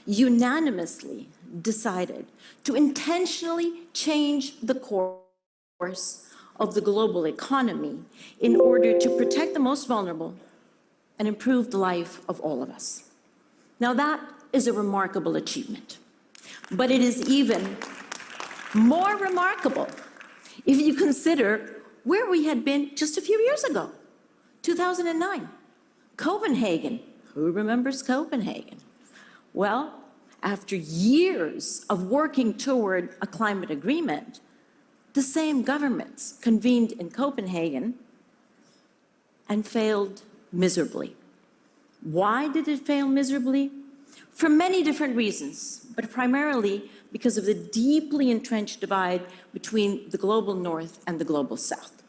unanimously decided to intentionally change the course of the global economy in order to protect the most vulnerable and improve the life of all of us. Now that is a remarkable achievement, but it is even more remarkable if you consider where we had been just a few years ago, 2009, Copenhagen. Who remembers Copenhagen? Well, after years of working toward a climate agreement, the same governments convened in Copenhagen and failed miserably. Why did it fail miserably? For many different reasons, but primarily because of the deeply entrenched divide between the global north and the global south.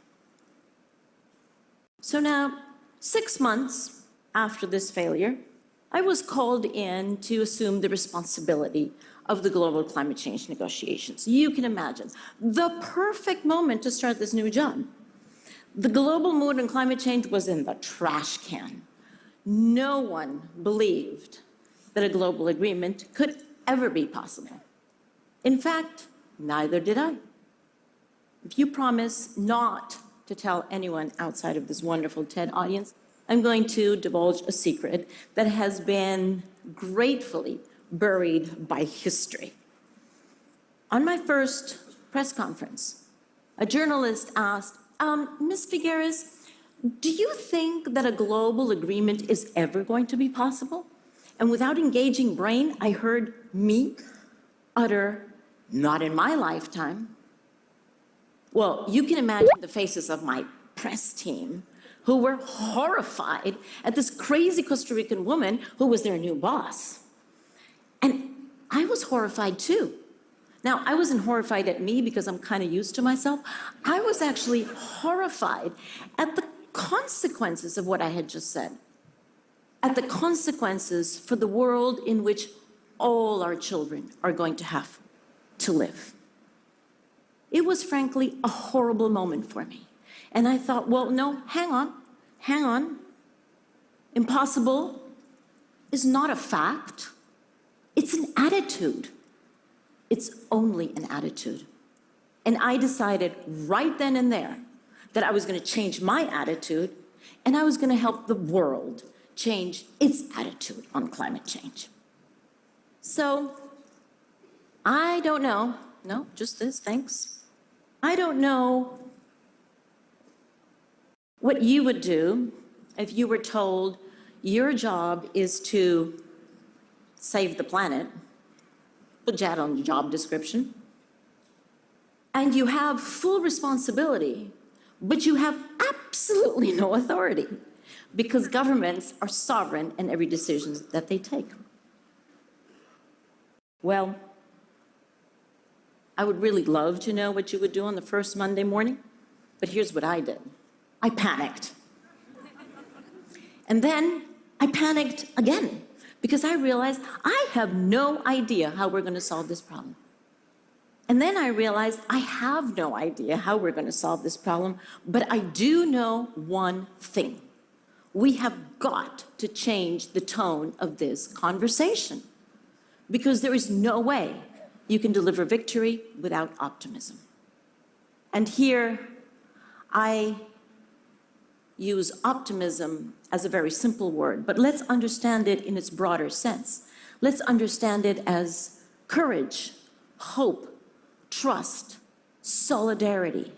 So now, 6 months after this failure, I was called in to assume the responsibility of the global climate change negotiations. You can imagine, the perfect moment to start this new job. The global mood on climate change was in the trash can. No one believed that a global agreement could ever be possible. In fact, neither did I. If you promise not to tell anyone outside of this wonderful TED audience, I'm going to divulge a secret that has been gratefully buried by history. On my first press conference, a journalist asked, Ms. Figueres, do you think that a global agreement is ever going to be possible? And without engaging brain, I heard me utter, not in my lifetime. Well, you can imagine the faces of my press team who were horrified at this crazy Costa Rican woman who was their new boss. And I was horrified too. Now, I wasn't horrified at me because I'm kind of used to myself. I was actually horrified at the consequences of what I had just said, at the consequences for the world in which all our children are going to have to live. It was frankly a horrible moment for me. And I thought, well, no, hang on. Impossible is not a fact. It's an attitude. It's only an attitude. And I decided right then and there that I was going to change my attitude and I was going to help the world change its attitude on climate change. So, I don't know. No, just this, thanks. I don't know what you would do if you were told your job is to save the planet, put that on your job description, and you have full responsibility, but you have absolutely no authority because governments are sovereign in every decision that they take. Well, I would really love to know what you would do on the first Monday morning, but here's what I did. I panicked. And then I panicked again because I realized I have no idea how we're going to solve this problem. And then I realized I have no idea how we're going to solve this problem, but I do know one thing. We have got to change the tone of this conversation because there is no way you can deliver victory without optimism. And here I use optimism as a very simple word, but let's understand it in its broader sense. Let's understand it as courage, hope, trust, solidarity,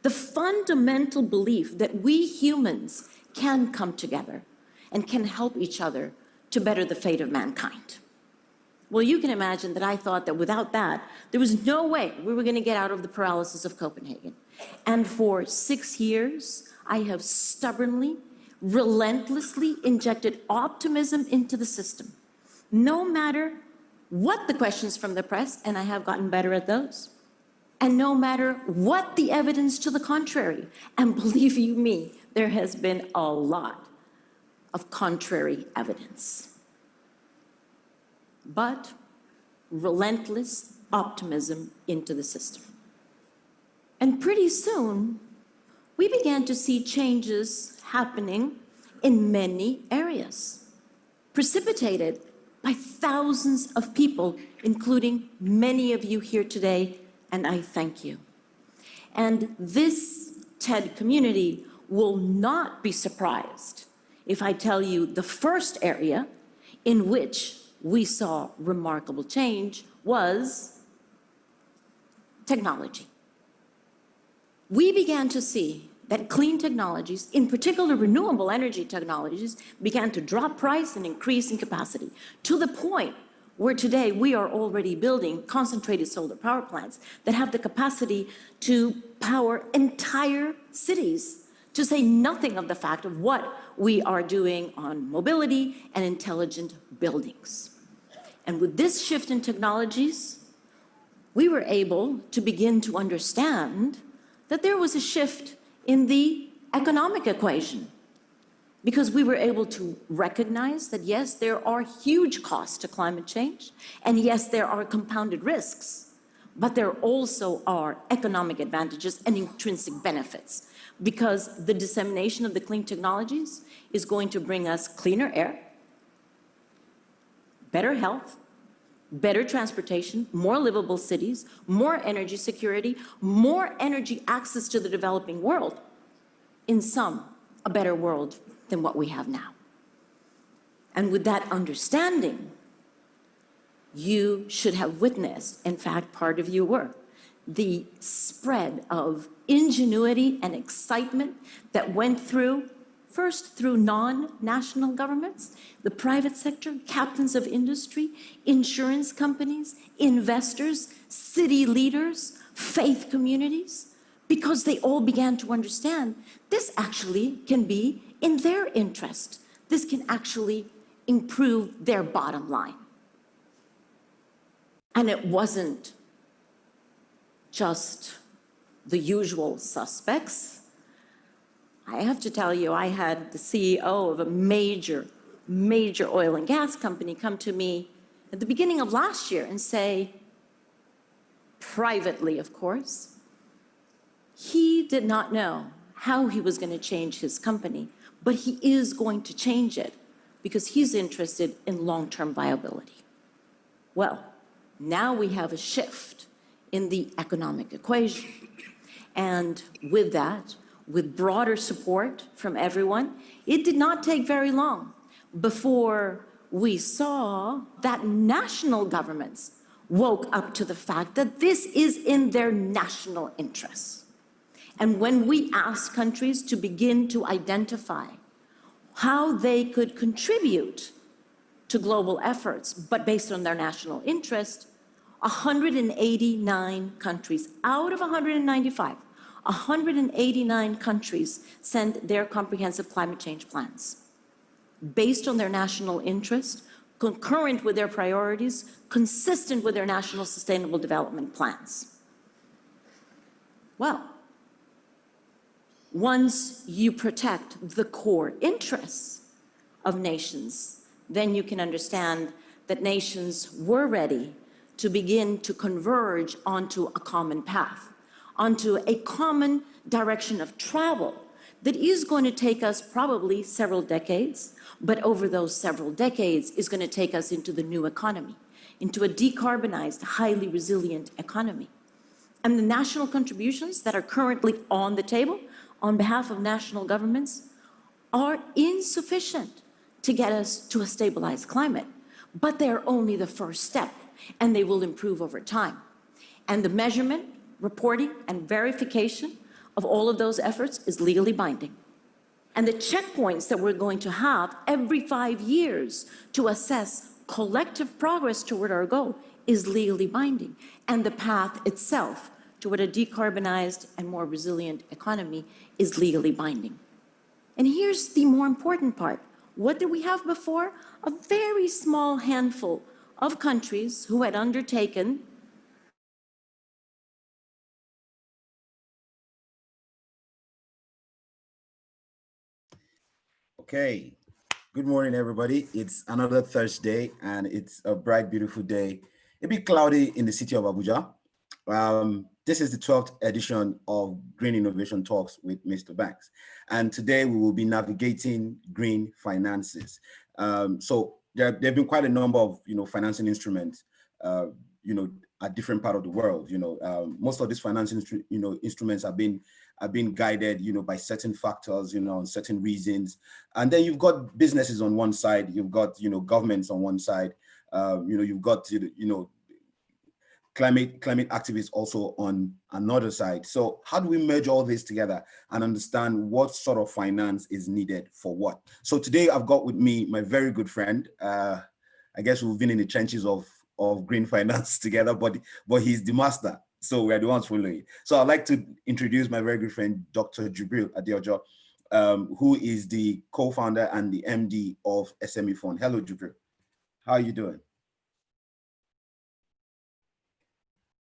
the fundamental belief that we humans can come together and can help each other to better the fate of mankind. Well, you can imagine that I thought that without that, there was no way we were going to get out of the paralysis of Copenhagen. And for 6 years, I have stubbornly, relentlessly injected optimism into the system, no matter what the questions from the press, and I have gotten better at those, and no matter what the evidence to the contrary. And believe you me, there has been a lot of contrary evidence. But relentless optimism into the system. And pretty soon, we began to see changes happening in many areas, precipitated by thousands of people, including many of you here today, and I thank you. And this TED community will not be surprised if I tell you the first area in which we saw remarkable change was technology. We began to see that clean technologies, in particular renewable energy technologies, began to drop price and increase in capacity, to the point where today we are already building concentrated solar power plants that have the capacity to power entire cities, to say nothing of the fact of what we are doing on mobility and intelligent buildings. And with this shift in technologies, we were able to begin to understand that there was a shift in the economic equation, because we were able to recognize that, yes, there are huge costs to climate change, and yes, there are compounded risks, but there also are economic advantages and intrinsic benefits, because the dissemination of the clean technologies is going to bring us cleaner air, better health, better transportation, more livable cities, more energy security, more energy access to the developing world. In sum, a better world than what we have now. And with that understanding, you should have witnessed, in fact, part of you were, the spread of ingenuity and excitement that went through, first through non-national governments, the private sector, captains of industry, insurance companies, investors, city leaders, faith communities, because they all began to understand this actually can be in their interest. This can actually improve their bottom line. And it wasn't just the usual suspects. I have to tell you, I had the CEO of a major oil and gas company come to me at the beginning of last year and say, privately, of course, he did not know how he was going to change his company, but he is going to change it because he's interested in long-term viability. Well, now we have a shift in the economic equation. And with that, with broader support from everyone, it did not take very long before we saw that national governments woke up to the fact that this is in their national interests. And when we asked countries to begin to identify how they could contribute to global efforts, but based on their national interest, 189 countries out of 195, 189 countries sent their comprehensive climate change plans based on their national interest, concurrent with their priorities, consistent with their national sustainable development plans. Well, once you protect the core interests of nations, then you can understand that nations were ready to begin to converge onto a common path, onto a common direction of travel that is going to take us probably several decades, but over those several decades is going to take us into the new economy, into a decarbonized, highly resilient economy. And the national contributions that are currently on the table on behalf of national governments are insufficient to get us to a stabilized climate, but they're only the first step, and they will improve over time. And the measurement, reporting, and verification of all of those efforts is legally binding. And the checkpoints that we're going to have every 5 years to assess collective progress toward our goal is legally binding. And the path itself toward a decarbonized and more resilient economy is legally binding. And here's the more important part. What did we have before? A very small handful of countries who had undertaken Okay, good morning, everybody. It's another Thursday, and it's a bright, beautiful day. A bit cloudy in the city of Abuja. This is the 12th edition of Green Innovation Talks with Mr. Banks. And today we will be navigating green finances. So there have been quite a number of, financing instruments, at different part of the world. Most of these financing, instruments have been guided, by certain factors, and certain reasons. And then you've got businesses on one side, you've got, governments on one side, you've got, climate activists also on another side. So how do we merge all this together and understand what sort of finance is needed for what? So today I've got with me my very good friend. I guess we've been in the trenches of green finance together, but he's the master. So we're the ones following. So I'd like to introduce my very good friend, Dr. Adeojo, who is the co-founder and the MD of SMEFUNDS. Hello, Jibril. How are you doing?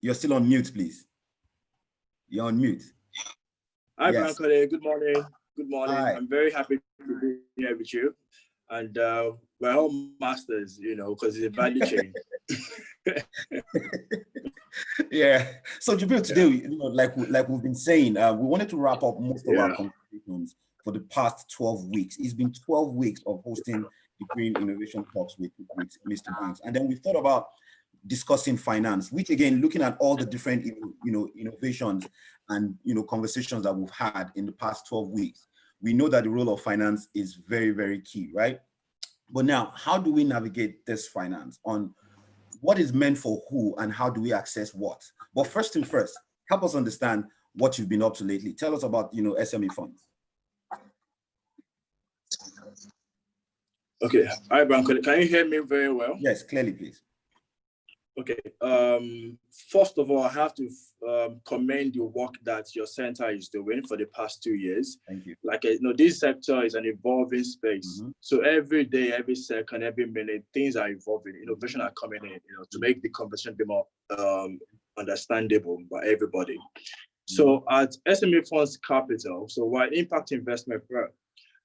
You're still on mute, please. You're on mute. Hi, Yes. Branko. Good morning. Good morning. Hi. I'm very happy to be here with you. And we're all masters, because it's a value chain. Yeah. So Jibril, today, like we've been saying, we wanted to wrap up most of our conversations for the past 12 weeks. It's been 12 weeks of hosting the Green Innovation Talks with Mr. Banks. And then we thought about discussing finance, which again, looking at all the different, innovations and, conversations that we've had in the past 12 weeks, we know that the role of finance is very, very key, right? But now, how do we navigate this finance on what is meant for who and how do we access what? But first thing first, help us understand what you've been up to lately. Tell us about, SMEFUNDS. Okay. Hi, Branko. Can you hear me very well? Yes, clearly, please. Okay. First of all, I have to commend the work that your center is doing for the past 2 years. Thank you. Like, this sector is an evolving space. Mm-hmm. So every day, every second, every minute, things are evolving. Innovation are coming in, to make the conversation be more understandable by everybody. Mm-hmm. So at SMEFUNDS Capital, so we're an impact investment firm,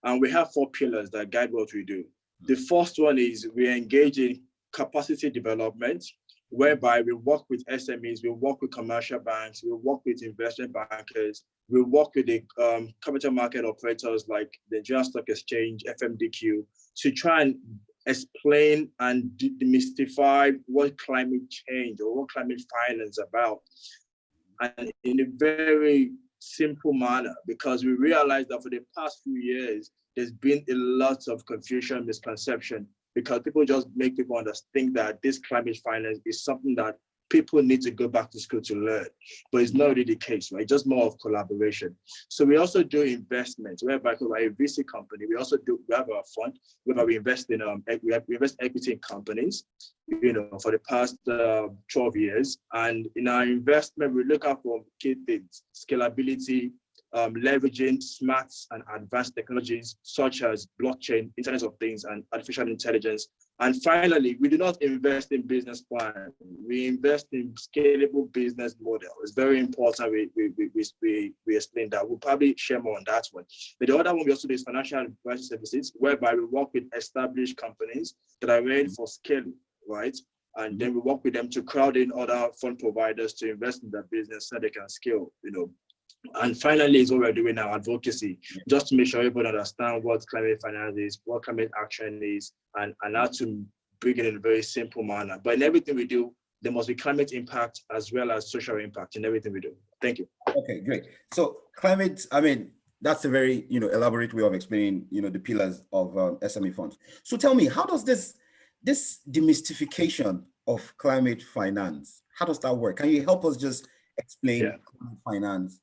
and we have 4 pillars that guide what we do. Mm-hmm. The first one is we engage in capacity development, whereby we work with SMEs, we work with commercial banks, we work with investment bankers, we work with the capital market operators like the Nigerian Stock Exchange, FMDQ, to try and explain and demystify what climate change or what climate finance is about. And in a very simple manner, because we realize that for the past few years, there's been a lot of confusion, misconception, because people just make people think that this climate finance is something that people need to go back to school to learn, but it's not really the case, right? Just more of collaboration. So we also do investments, whereby we're a VC company. We have a fund whereby we invest in we invest equity in companies, for the past 12 years. And in our investment, we look out for key things: scalability, leveraging smart and advanced technologies such as blockchain, Internet of Things, and artificial intelligence. And finally, we do not invest in business plan. We invest in scalable business model. It's very important we explain that. We'll probably share more on that one. But the other one we also do is financial advisory services, whereby we work with established companies that are ready for scaling, right? And then we work with them to crowd in other fund providers to invest in their business so they can scale, And finally, is what we're doing now, advocacy, just to make sure everyone understand what climate finance is, what climate action is, and how to bring it in a very simple manner. But in everything we do, there must be climate impact as well as social impact in everything we do. Thank you. Okay, great. So climate, that's a very, elaborate way of explaining, the pillars of SMEFUNDS. So tell me, how does this demystification of climate finance, how does that work? Can you help us just explain climate finance?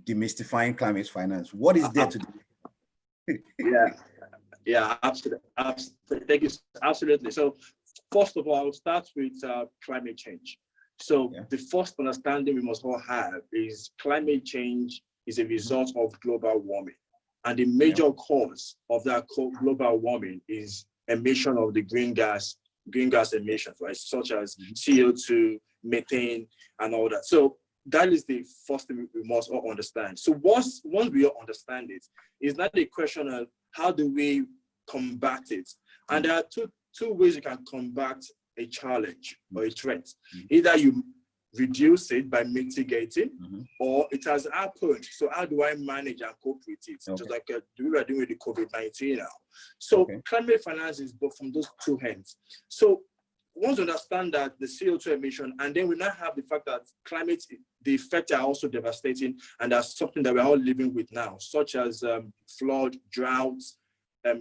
Demystifying climate finance. What is there to do? Absolutely. Thank you. Absolutely. So first of all, I'll start with climate change. So the first understanding we must all have is climate change is a result of global warming. And the major cause of that global warming is emission of the green gas emissions, right? Such as CO2, methane, and all that. So that is the first thing we must all understand. So once we all understand it, it's not a question of how do we combat it. And there are two ways you can combat a challenge or a threat. Either you reduce it by mitigating, or it has happened. So how do I manage and cope with it? Just like we are doing with the COVID-19 now. So climate finance is both from those two ends. So once you understand that the CO2 emission, and then we now have the fact that climate, the effects are also devastating, and that's something that we're all living with now, such as flood, droughts,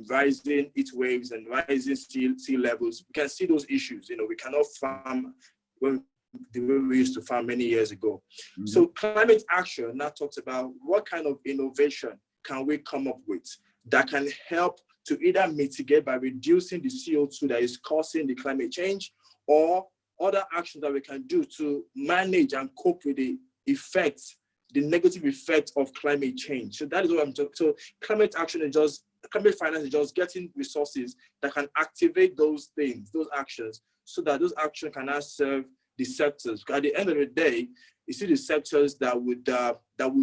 rising heat waves, and rising sea levels. We can see those issues. You know, we cannot farm the way we used to farm many years ago. So climate action now talks about what kind of innovation can we come up with that can help to either mitigate by reducing the CO2 that is causing the climate change, or other actions that we can do to manage and cope with the effects, the negative effects of climate change. So that is what I'm talking. So climate action is just, climate finance is just getting resources that can activate those things, those actions, so that those actions can now serve the sectors. Because at the end of the day, you see the sectors that would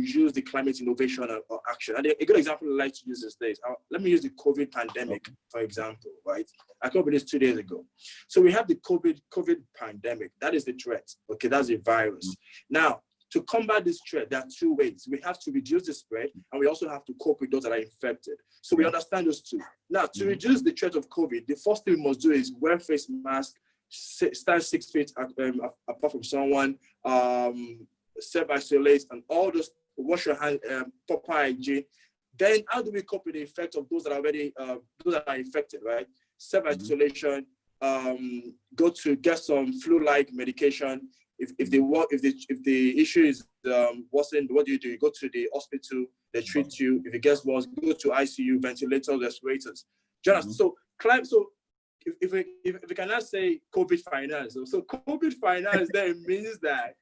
use the climate innovation or action. And a good example I like to use these days, let me use the COVID pandemic, for example, right? I covered this 2 days ago. So we have the COVID pandemic. That is the threat. Okay, that's a virus. Now, to combat this threat, there are two ways. We have to reduce the spread, and we also have to cope with those that are infected. So we understand those two. Now, to reduce the threat of COVID, the first thing we must do is wear face mask, stand 6 feet apart from someone, self-isolate, and all those, wash your hands, proper hygiene. Then how do we cope with the effect of those that are already, those that are infected, right? Self-isolation, go to get some flu-like medication. If the issue is worsened, what do? You go to the hospital, they treat you. If it gets worse, go to ICU, ventilators, respirators. So if we cannot say COVID finance, so COVID finance then means that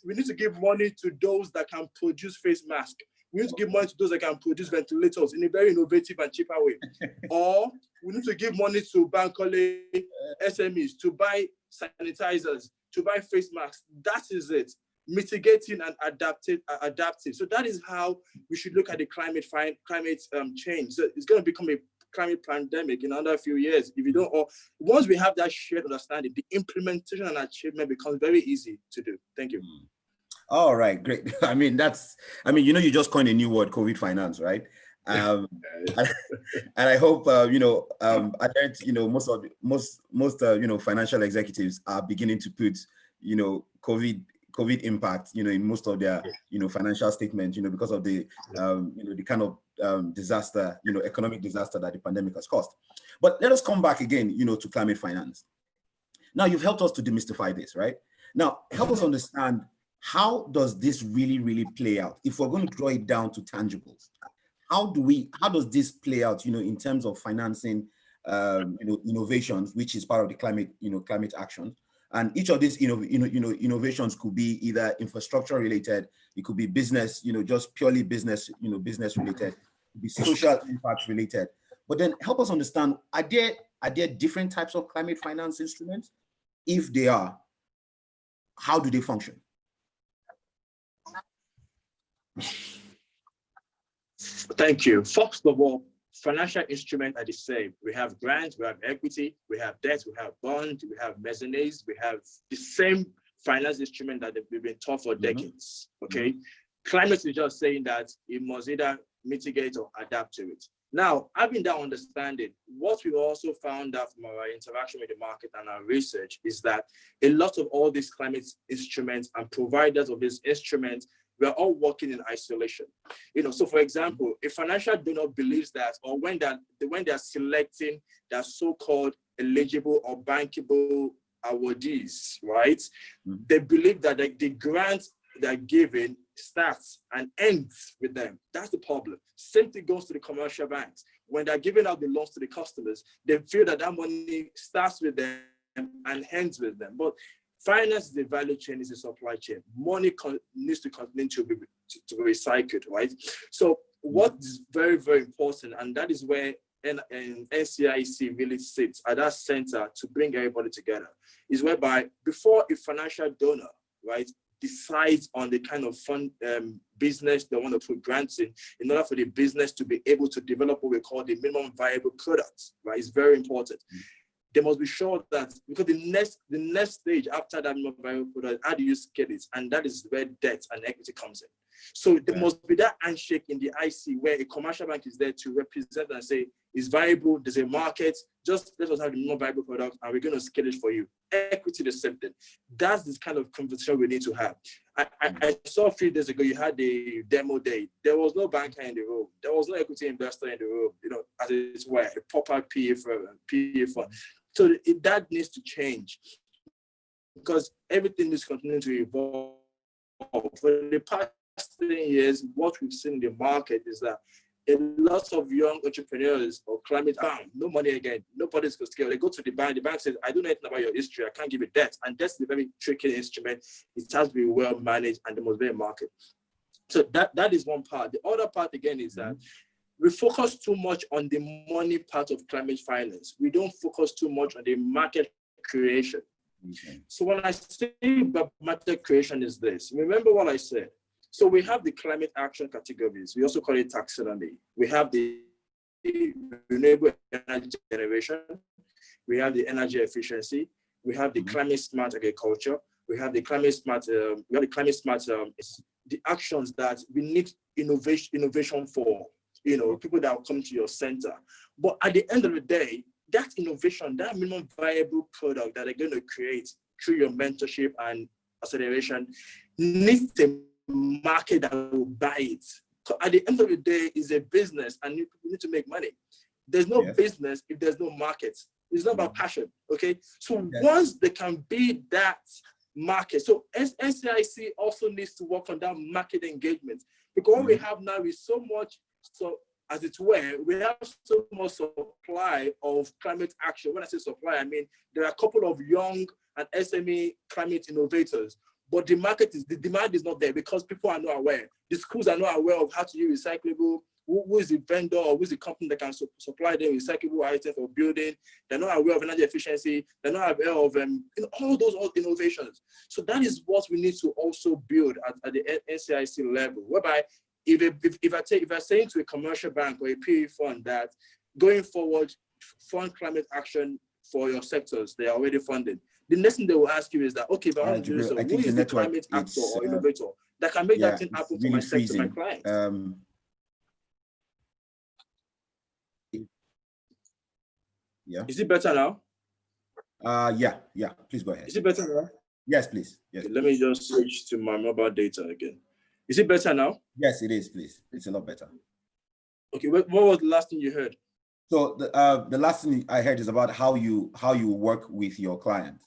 we need to give money to those that can produce face masks. We need to give money to those that can produce ventilators in a very innovative and cheaper way. Or we need to give money to Bankole SMEs to buy sanitizers, to buy face masks. That is it. Mitigating and adapting. So that is how we should look at the climate change. So it's going to become a climate pandemic in another few years. If you don't, or once we have that shared understanding, the implementation and achievement becomes very easy to do. Thank you. All right, great. You just coined a new word, COVID finance, right? And I hope most financial executives are beginning to put COVID impact in most of their financial statements because of the the kind of disaster, economic disaster that the pandemic has caused. But let us come back again to climate finance. Now you've helped us to demystify this, right? Now help us understand, how does this really play out? If we're going to draw it down to tangibles, how does this play out, in terms of financing, innovations, which is part of the climate action? And each of these, innovations could be either infrastructure related, it could be business, just purely business, business related, it could be social impact related. But then help us understand, are there different types of climate finance instruments? If they are, how do they function? Thank you. First of all, financial instruments are the same. We have grants, we have equity, we have debt, we have bonds, we have mezzanes, we have the same finance instrument that we've been taught for decades. Okay, climate is just saying that it must either mitigate or adapt to it. Now, having that understanding, what we also found out from our interaction with the market and our research is that a lot of all these climate instruments and providers of these instruments, we're all working in isolation. So for example, a financial donor believes that, or when they're selecting their so-called eligible or bankable awardees, right? They believe that the grants they're giving starts and ends with them. That's the problem. Same thing goes to the commercial banks. When they're giving out the loans to the customers, they feel that money starts with them and ends with them. But finance is a value chain, is a supply chain. Money needs to continue to be recycled, right? So what is very, very important, and that is where NCIC really sits at that center to bring everybody together, is whereby before a financial donor, right, decides on the kind of fund business they want to put grants in order for the business to be able to develop what we call the minimum viable product, right? It's very important. they must be sure that, because the next stage after that minimum viable product, how do you scale it? And that is where debt and equity comes in. So there must be that handshake in the IC where a commercial bank is there to represent and say, it's viable, there's a market, just let us have the minimum viable product and we're going to scale it for you. Equity, the same thing. That's the kind of conversation we need to have. I saw a few days ago, you had the demo day. There was no banker in the room. There was no equity investor in the room, as it were, a proper PE fund. So that needs to change because everything is continuing to evolve. For the past 10 years, what we've seen in the market is that a lot of young entrepreneurs or climate, no money again, nobody's going to scale. They go to the bank says, I don't know anything about your history, I can't give you debt. And that's a very tricky instrument. It has to be well managed and there must be a market. So that is one part. The other part again is that we focus too much on the money part of climate finance. We don't focus too much on the market creation. So when I say market creation is this, remember what I said. So we have the climate action categories. We also call it taxonomy. We have the renewable energy generation. We have the energy efficiency. We have the climate smart agriculture. We have the climate smart. The actions that we need innovation for. People that will come to your center. But at the end of the day, that innovation, that minimum viable product that they're going to create through your mentorship and acceleration needs a market that will buy it. So at the end of the day, it's a business and you need to make money. There's no business if there's no market. It's not about passion, okay? So once they can be that market, so NCIC also needs to work on that market engagement because what we have now is so much, so as it were, we have so much supply of climate action. When I say supply, I mean, there are a couple of young and SME climate innovators, but the demand is not there because people are not aware. The schools are not aware of how to use recyclable, who is the vendor or who is the company that can supply them recyclable items for building. They're not aware of energy efficiency. They're not aware of all those innovations. So that is what we need to also build at the NCIC level, whereby if I say to a commercial bank or a PE fund that going forward, fund climate action for your sectors, they are already funded. The next thing they will ask you is that, okay, but I want to do so, who is the climate actor or innovator that can make that thing happen for my sector, my clients? Is it better now? Yeah, please go ahead. Is it better now? Yes, please. Yes. Okay, let me just switch to my mobile data again. Is it better now? Yes, it is, please. It's a lot better. Okay, what was the last thing you heard? So the last thing I heard is about how you work with your client.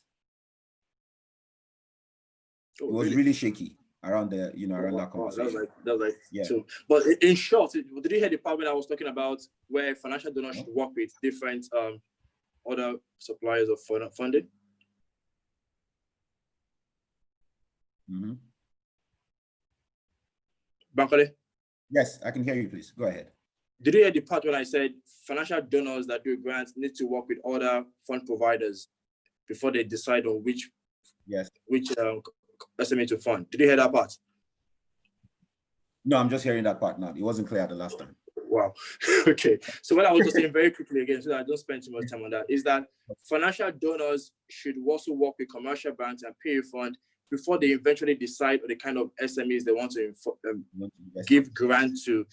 It was really shaky around the around that conversation. That was like so. But in short, did you hear the part when I was talking about where financial donors should work with different other suppliers of funding? Bankole? Yes, I can hear you, please. Go ahead. Did you hear the part when I said financial donors that do grants need to work with other fund providers before they decide on which SMA to fund? Did you hear that part? No, I'm just hearing that part now. It wasn't clear the last time. Wow. Okay. So what I was just saying very quickly again, so that I don't spend too much time on that, is that financial donors should also work with commercial banks and PE fund before they eventually decide on the kind of SMEs they want to give grant to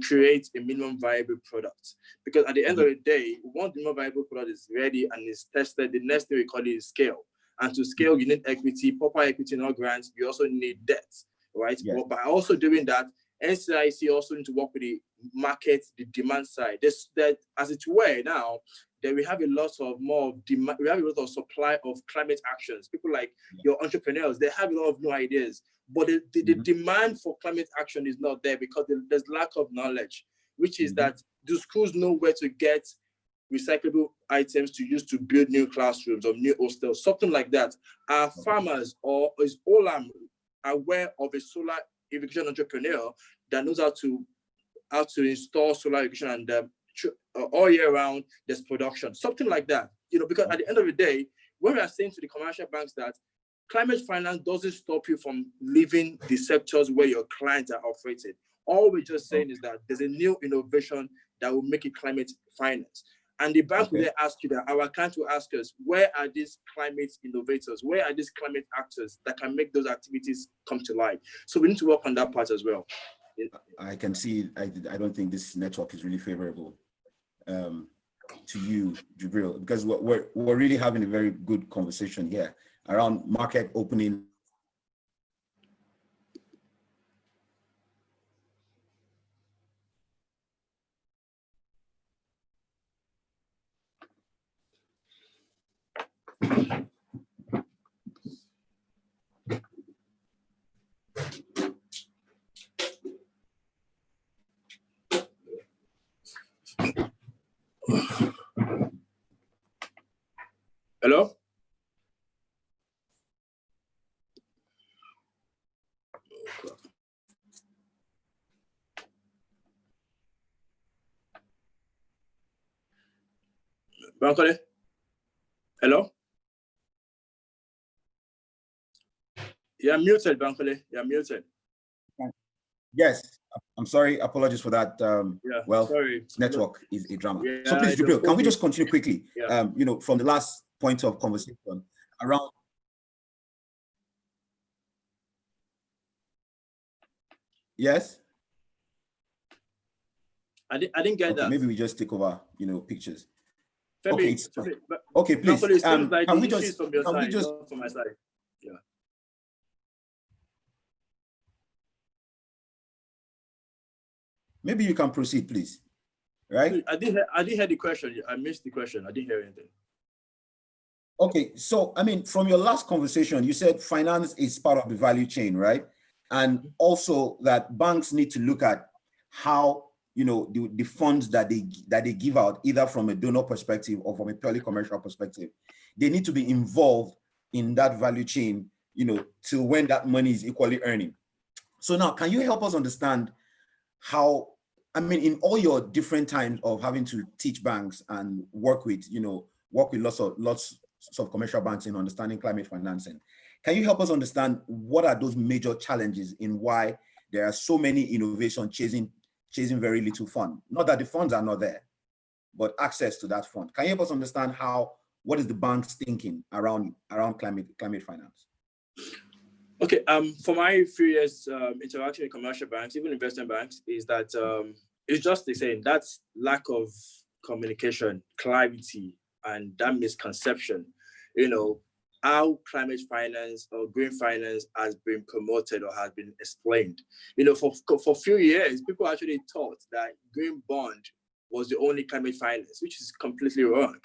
create a minimum viable product. Because at the end of the day, once the minimum viable product is ready and is tested, the next thing we call it is scale. And to scale, you need equity, proper equity, not grants. You also need debt, right? Yes. But by also doing that, NCIC also need to work with the market, the demand side. That as it were now, that we have a lot of more demand, we have a lot of supply of climate actions. People like your entrepreneurs, they have a lot of new ideas, but the demand for climate action is not there because there's lack of knowledge, which is that do schools know where to get recyclable items to use to build new classrooms or new hostels, something like that. Are farmers or is Olam aware of a solar irrigation entrepreneur that knows how to install solar irrigation and all year round there's production, something like that, because at the end of the day, when we are saying to the commercial banks that climate finance doesn't stop you from leaving the sectors where your clients are operating. All we're just saying is that there's a new innovation that will make it climate finance. And the bank will then ask you that. Our account will ask us, where are these climate innovators? Where are these climate actors that can make those activities come to life? So we need to work on that part as well. I can see, I don't think this network is really favorable to you, Jibril, because we're really having a very good conversation here around market opening. Hello? Bankole? Hello? You're muted, Bankole. You're muted. Yes, I'm sorry. Apologies for that. Well, sorry. Network is a drama. Yeah, so please, Jibril, can we just continue quickly? Yeah. From the last point of conversation around. Yes. I didn't get that. Maybe we just take over, pictures. Femi, okay, please. Bankole, can we just from your side, just not from my side? Yeah. Maybe you can proceed, please. Right? I didn't hear the question. I missed the question. I didn't hear anything. Okay, so from your last conversation, you said finance is part of the value chain, right? And also that banks need to look at how the funds that they give out, either from a donor perspective or from a purely commercial perspective, they need to be involved in that value chain, till when that money is equally earning. So now, can you help us understand how, in all your different times of having to teach banks and work with lots of commercial banks in understanding climate financing, can you help us understand what are those major challenges in why there are so many innovations chasing very little fund? Not that the funds are not there, but access to that fund. Can you help us understand what is the bank's thinking around climate finance? Okay, for my few years interaction with commercial banks, even investment banks, is that it's just the same. That's lack of communication, clarity, and that misconception. How climate finance or green finance has been promoted or has been explained. For a few years, people actually thought that green bond was the only climate finance, which is completely wrong.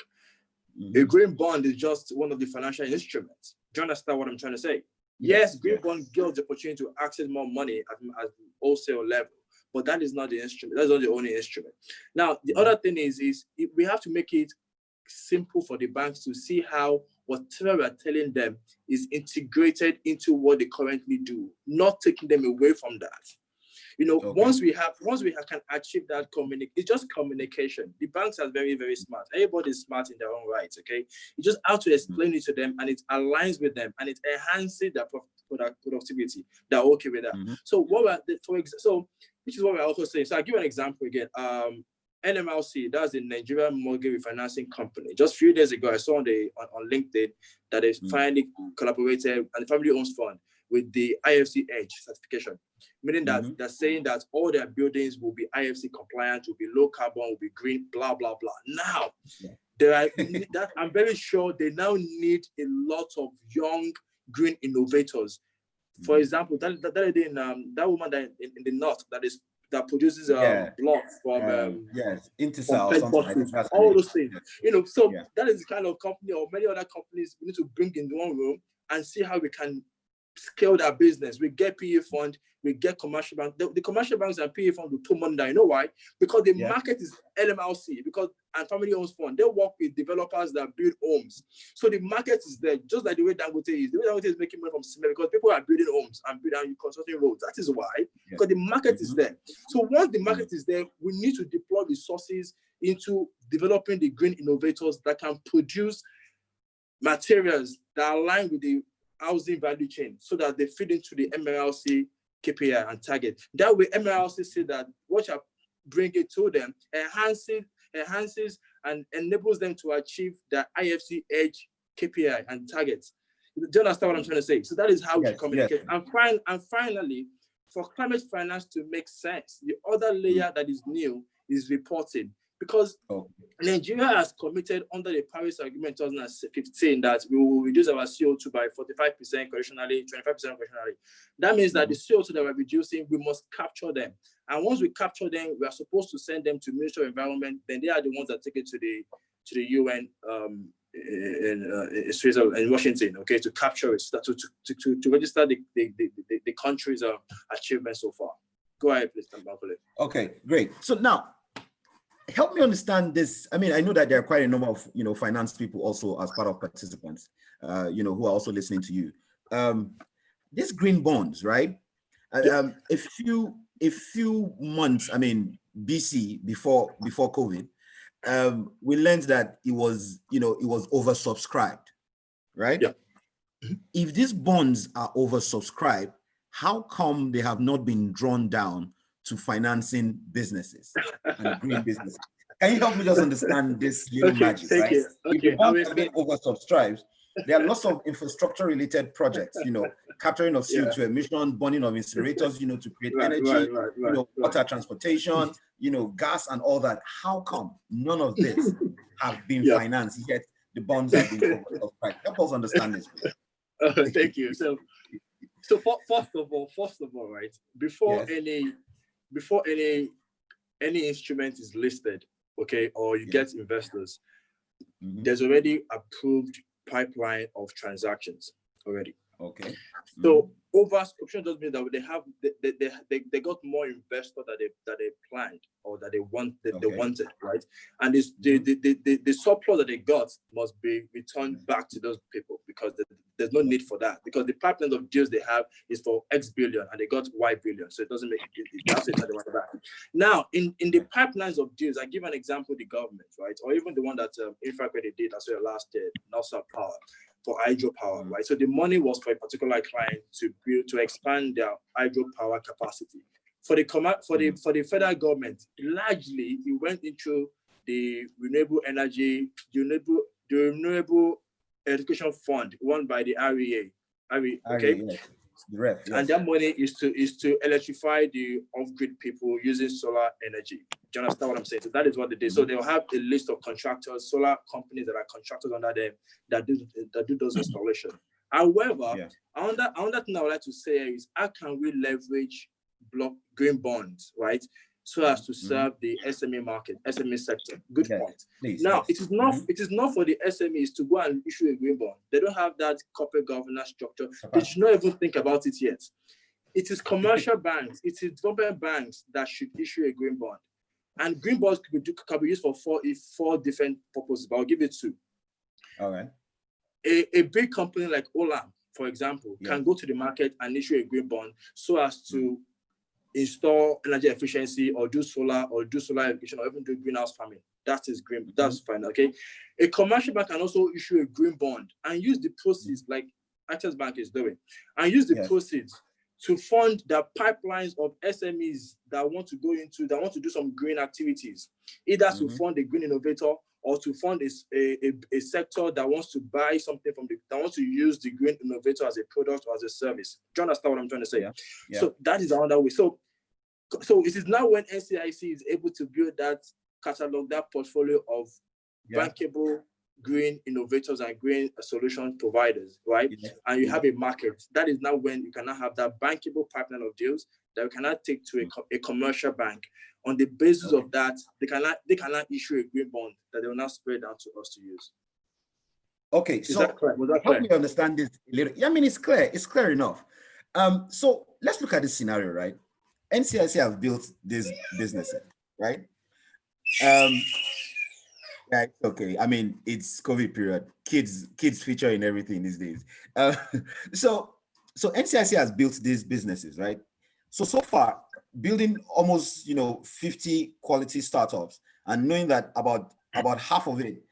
A green bond is just one of the financial instruments. Do you understand what I'm trying to say? Yes, green bond gives the opportunity to access more money at the wholesale level, but that is not the instrument. That's not the only instrument. Now, the other thing is we have to make it simple for the banks to see how whatever we're telling them is integrated into what they currently do, not taking them away from that. Once we can achieve that it's just communication. The banks are very, very smart. Everybody is smart in their own right, okay? You just have to explain it to them, and it aligns with them, and it enhances their productivity. They're okay with that. So which is what we're also saying. So I'll give an example again. NMLC, that's the Nigerian Mortgage Refinancing Company. Just a few days ago, I saw on LinkedIn that they finally collaborated, and the family owns fund with the IFC Edge certification, meaning that they're saying that all their buildings will be IFC compliant, will be low carbon, will be green, blah, blah, blah. Now, I'm very sure they now need a lot of young green innovators. For example, that woman that in the north that produces blocks from Intisal, something like that. All those things. That is the kind of company or many other companies we need to bring in one room and see how we can scale that business. We get PE fund, we get commercial bank. The commercial banks and PE fund will put money down. You know why? Because the market is LMLC, and family owns fund. They work with developers that build homes. So the market is there, just like the way Dangote is. The way Dangote is making money from cement because people are building homes and constructing roads. That is why, because the market is there. So once the market is there, we need to deploy resources into developing the green innovators that can produce materials that align with the housing value chain so that they feed into the MLC KPI and target. That way, MLC say that what you bring it to them enhances enhances and enables them to achieve their IFC edge KPI and targets. Do you understand what I'm trying to say? So that is how we communicate. Yes. And finally, for climate finance to make sense, the other layer that is new is reporting, because Nigeria has committed under the Paris Agreement 2015 that we will reduce our CO2 by 45% correctionally, 25% correctionally. That means that the CO2 that we're reducing, we must capture them. And once we capture them, we are supposed to send them to Ministry of Environment. Then they are the ones that take it to the UN in Washington, okay, to capture it, to register the country's achievements so far. Go ahead, please, Tambakule. Okay, great. So now, help me understand this. I mean, I know that there are quite a number of finance people also as part of participants, who are also listening to you. These green bonds, right? A few months, I mean, BC before COVID, we learned that it was oversubscribed, right? Yeah. If these bonds are oversubscribed, how come they have not been drawn down to financing businesses and green businesses? Can you help me just understand this little magic, right? If the bonds have been oversubscribed, there are lots of infrastructure-related projects, capturing of CO2 emission, burning of incinerators, to create energy, water transportation, gas and all that. How come none of this have been financed yet the bonds have been oversubscribed? Help us understand this, please. Thank you. So first of all, right, before any instrument is listed, okay, or you get investors, there's already approved pipeline of transactions already. Okay. So oversubscription doesn't mean that they got more investors that they planned or that they wanted, right? And this the surplus that they got must be returned back to those people, because there's no need for that, because the pipeline of deals they have is for X billion and they got Y billion, so it doesn't make it has to turn the back. Now, in the pipelines of deals, I give an example: the government, right, or even the one that Infracredit did as well last year, NASA Power, for hydropower, right? So the money was for a particular client to expand their hydropower capacity. For the federal government, largely it went into the renewable energy, the renewable education fund run by the REA. Okay. And that money is to electrify the off-grid people using solar energy. Do you understand what I'm saying? So that is what they did. So they'll have a list of contractors, solar companies that are contractors under them that do those installations. However, another thing I would like to say is, how can we leverage green bonds, right, so as to serve the SME market, SME sector? Good point. Now, it is not for the SMEs to go and issue a green bond. They don't have that corporate governance structure. They should not even think about it yet. It is commercial banks, it is development banks that should issue a green bond. And green bonds can be used for four different purposes, but I'll give it two. All right. A big company like Olam, for example, can go to the market and issue a green bond so as to install energy efficiency or do solar irrigation or even do greenhouse farming. That is green. That's fine. Okay. A commercial bank can also issue a green bond and use the proceeds, like Access Bank is doing, and use the proceeds to fund the pipelines of SMEs that want to do some green activities, either to fund a green innovator or to fund a sector that wants to buy something that wants to use the green innovator as a product or as a service. Do you understand what I'm trying to say? So that is another way. So it is now when NCIC is able to build that catalog, that portfolio of bankable green innovators and green solution providers, right? And you have a market. That is now when you cannot have that bankable pipeline of deals that we cannot take to a commercial bank. On the basis of that, they cannot issue a green bond that they will not spread down to us to use. Okay, so help me understand this a little. I mean, it's clear. It's clear enough. So let's look at this scenario, right? NCIC have built this businesses, right? Okay. I mean, it's COVID period. Kids feature in everything these days. So NCIC has built these businesses, right? So far, building almost 50 quality startups, and knowing that about half of it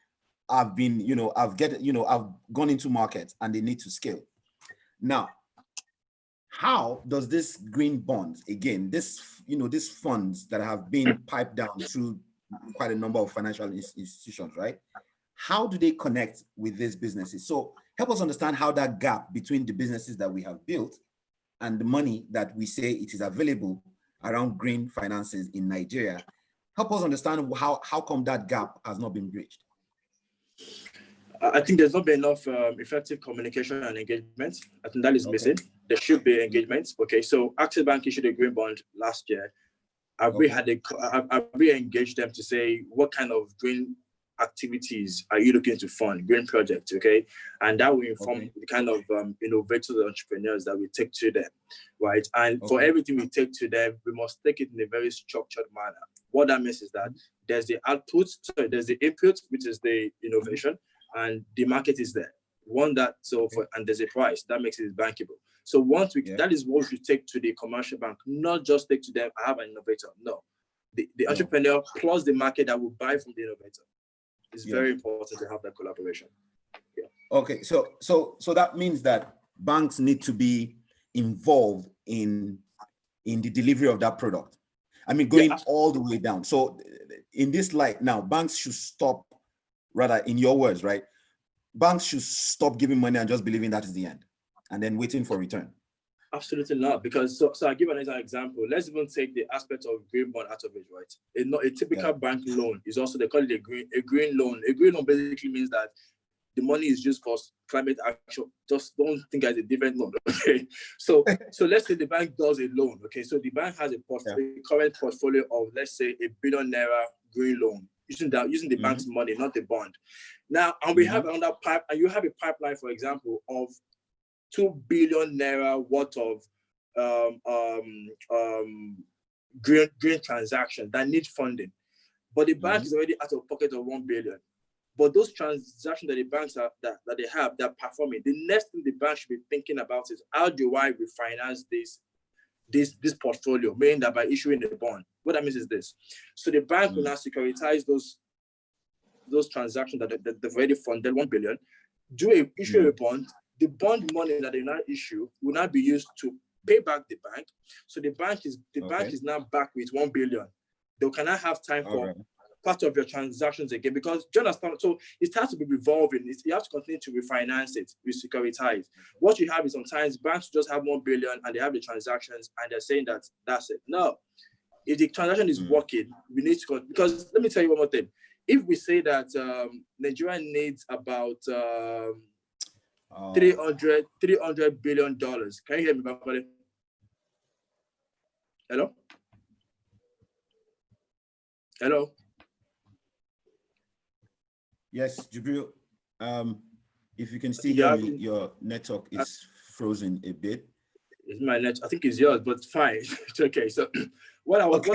have been I've gone into markets and they need to scale. Now, how does this green bonds, again, these funds that have been piped down through quite a number of financial institutions, right? How do they connect with these businesses? So help us understand how that gap between the businesses that we have built and the money that we say it is available around green finances in Nigeria. Help us understand how come that gap has not been bridged. I think there's not been enough effective communication and engagement. I think that is missing. There should be engagement. Okay, so Access Bank issued a green bond last year. I've re-engaged them to say what kind of green activities are you looking to fund, green projects, okay? And that will inform the kind of innovators and entrepreneurs that we take to them, right? And for everything we take to them, we must take it in a very structured manner. What that means is that there's the output, so there's the input, which is the innovation, and the market is there. And there's a price that makes it bankable. So once that is what we take to the commercial bank, not just take to them, I have an innovator. No, the entrepreneur plus the market that will buy from the innovator. It's very important to have that collaboration. Yeah. Okay, so that means that banks need to be involved in the delivery of that product. I mean, going all the way down. So in this light now, banks should stop, rather in your words, right? Banks should stop giving money and just believing that is the end and then waiting for return. Absolutely not, because so I'll give an example. Let's even take the aspect of green bond out of it, right? A typical bank loan is also, they call it a green loan. A green loan basically means that the money is used for climate action. Just don't think as a different loan, okay? So let's say the bank does a loan, okay? So the bank has a current portfolio of, let's say, ₦1 billion green loan, using the bank's money, not the bond. Now, and we have another pipe, and you have a pipeline, for example, of ₦2 billion worth of green transactions that need funding, but the bank is already out of pocket of 1 billion. But those transactions that the banks that they have, they're performing. The next thing the bank should be thinking about is, how do I refinance this portfolio? Meaning that by issuing a bond. What that means is this: so the bank will now securitize those transactions that they've already funded 1 billion, issue a bond. The bond money that they now issue will now be used to pay back the bank. So the bank is now back with 1 billion. They cannot have time for part of your transactions again, because do you understand? So it has to be revolving. You have to continue to refinance it, securitize. What you have is sometimes banks just have 1 billion and they have the transactions and they're saying that that's it. No, if the transaction is working, we need to, because let me tell you one more thing. If we say that Nigeria needs about $300 billion. Can you hear me, Bankole? Hello? Hello? Yes, Jibril. If you can still hear me, your network is frozen a bit. It's my net. I think it's yours, but fine. It's okay. So what I was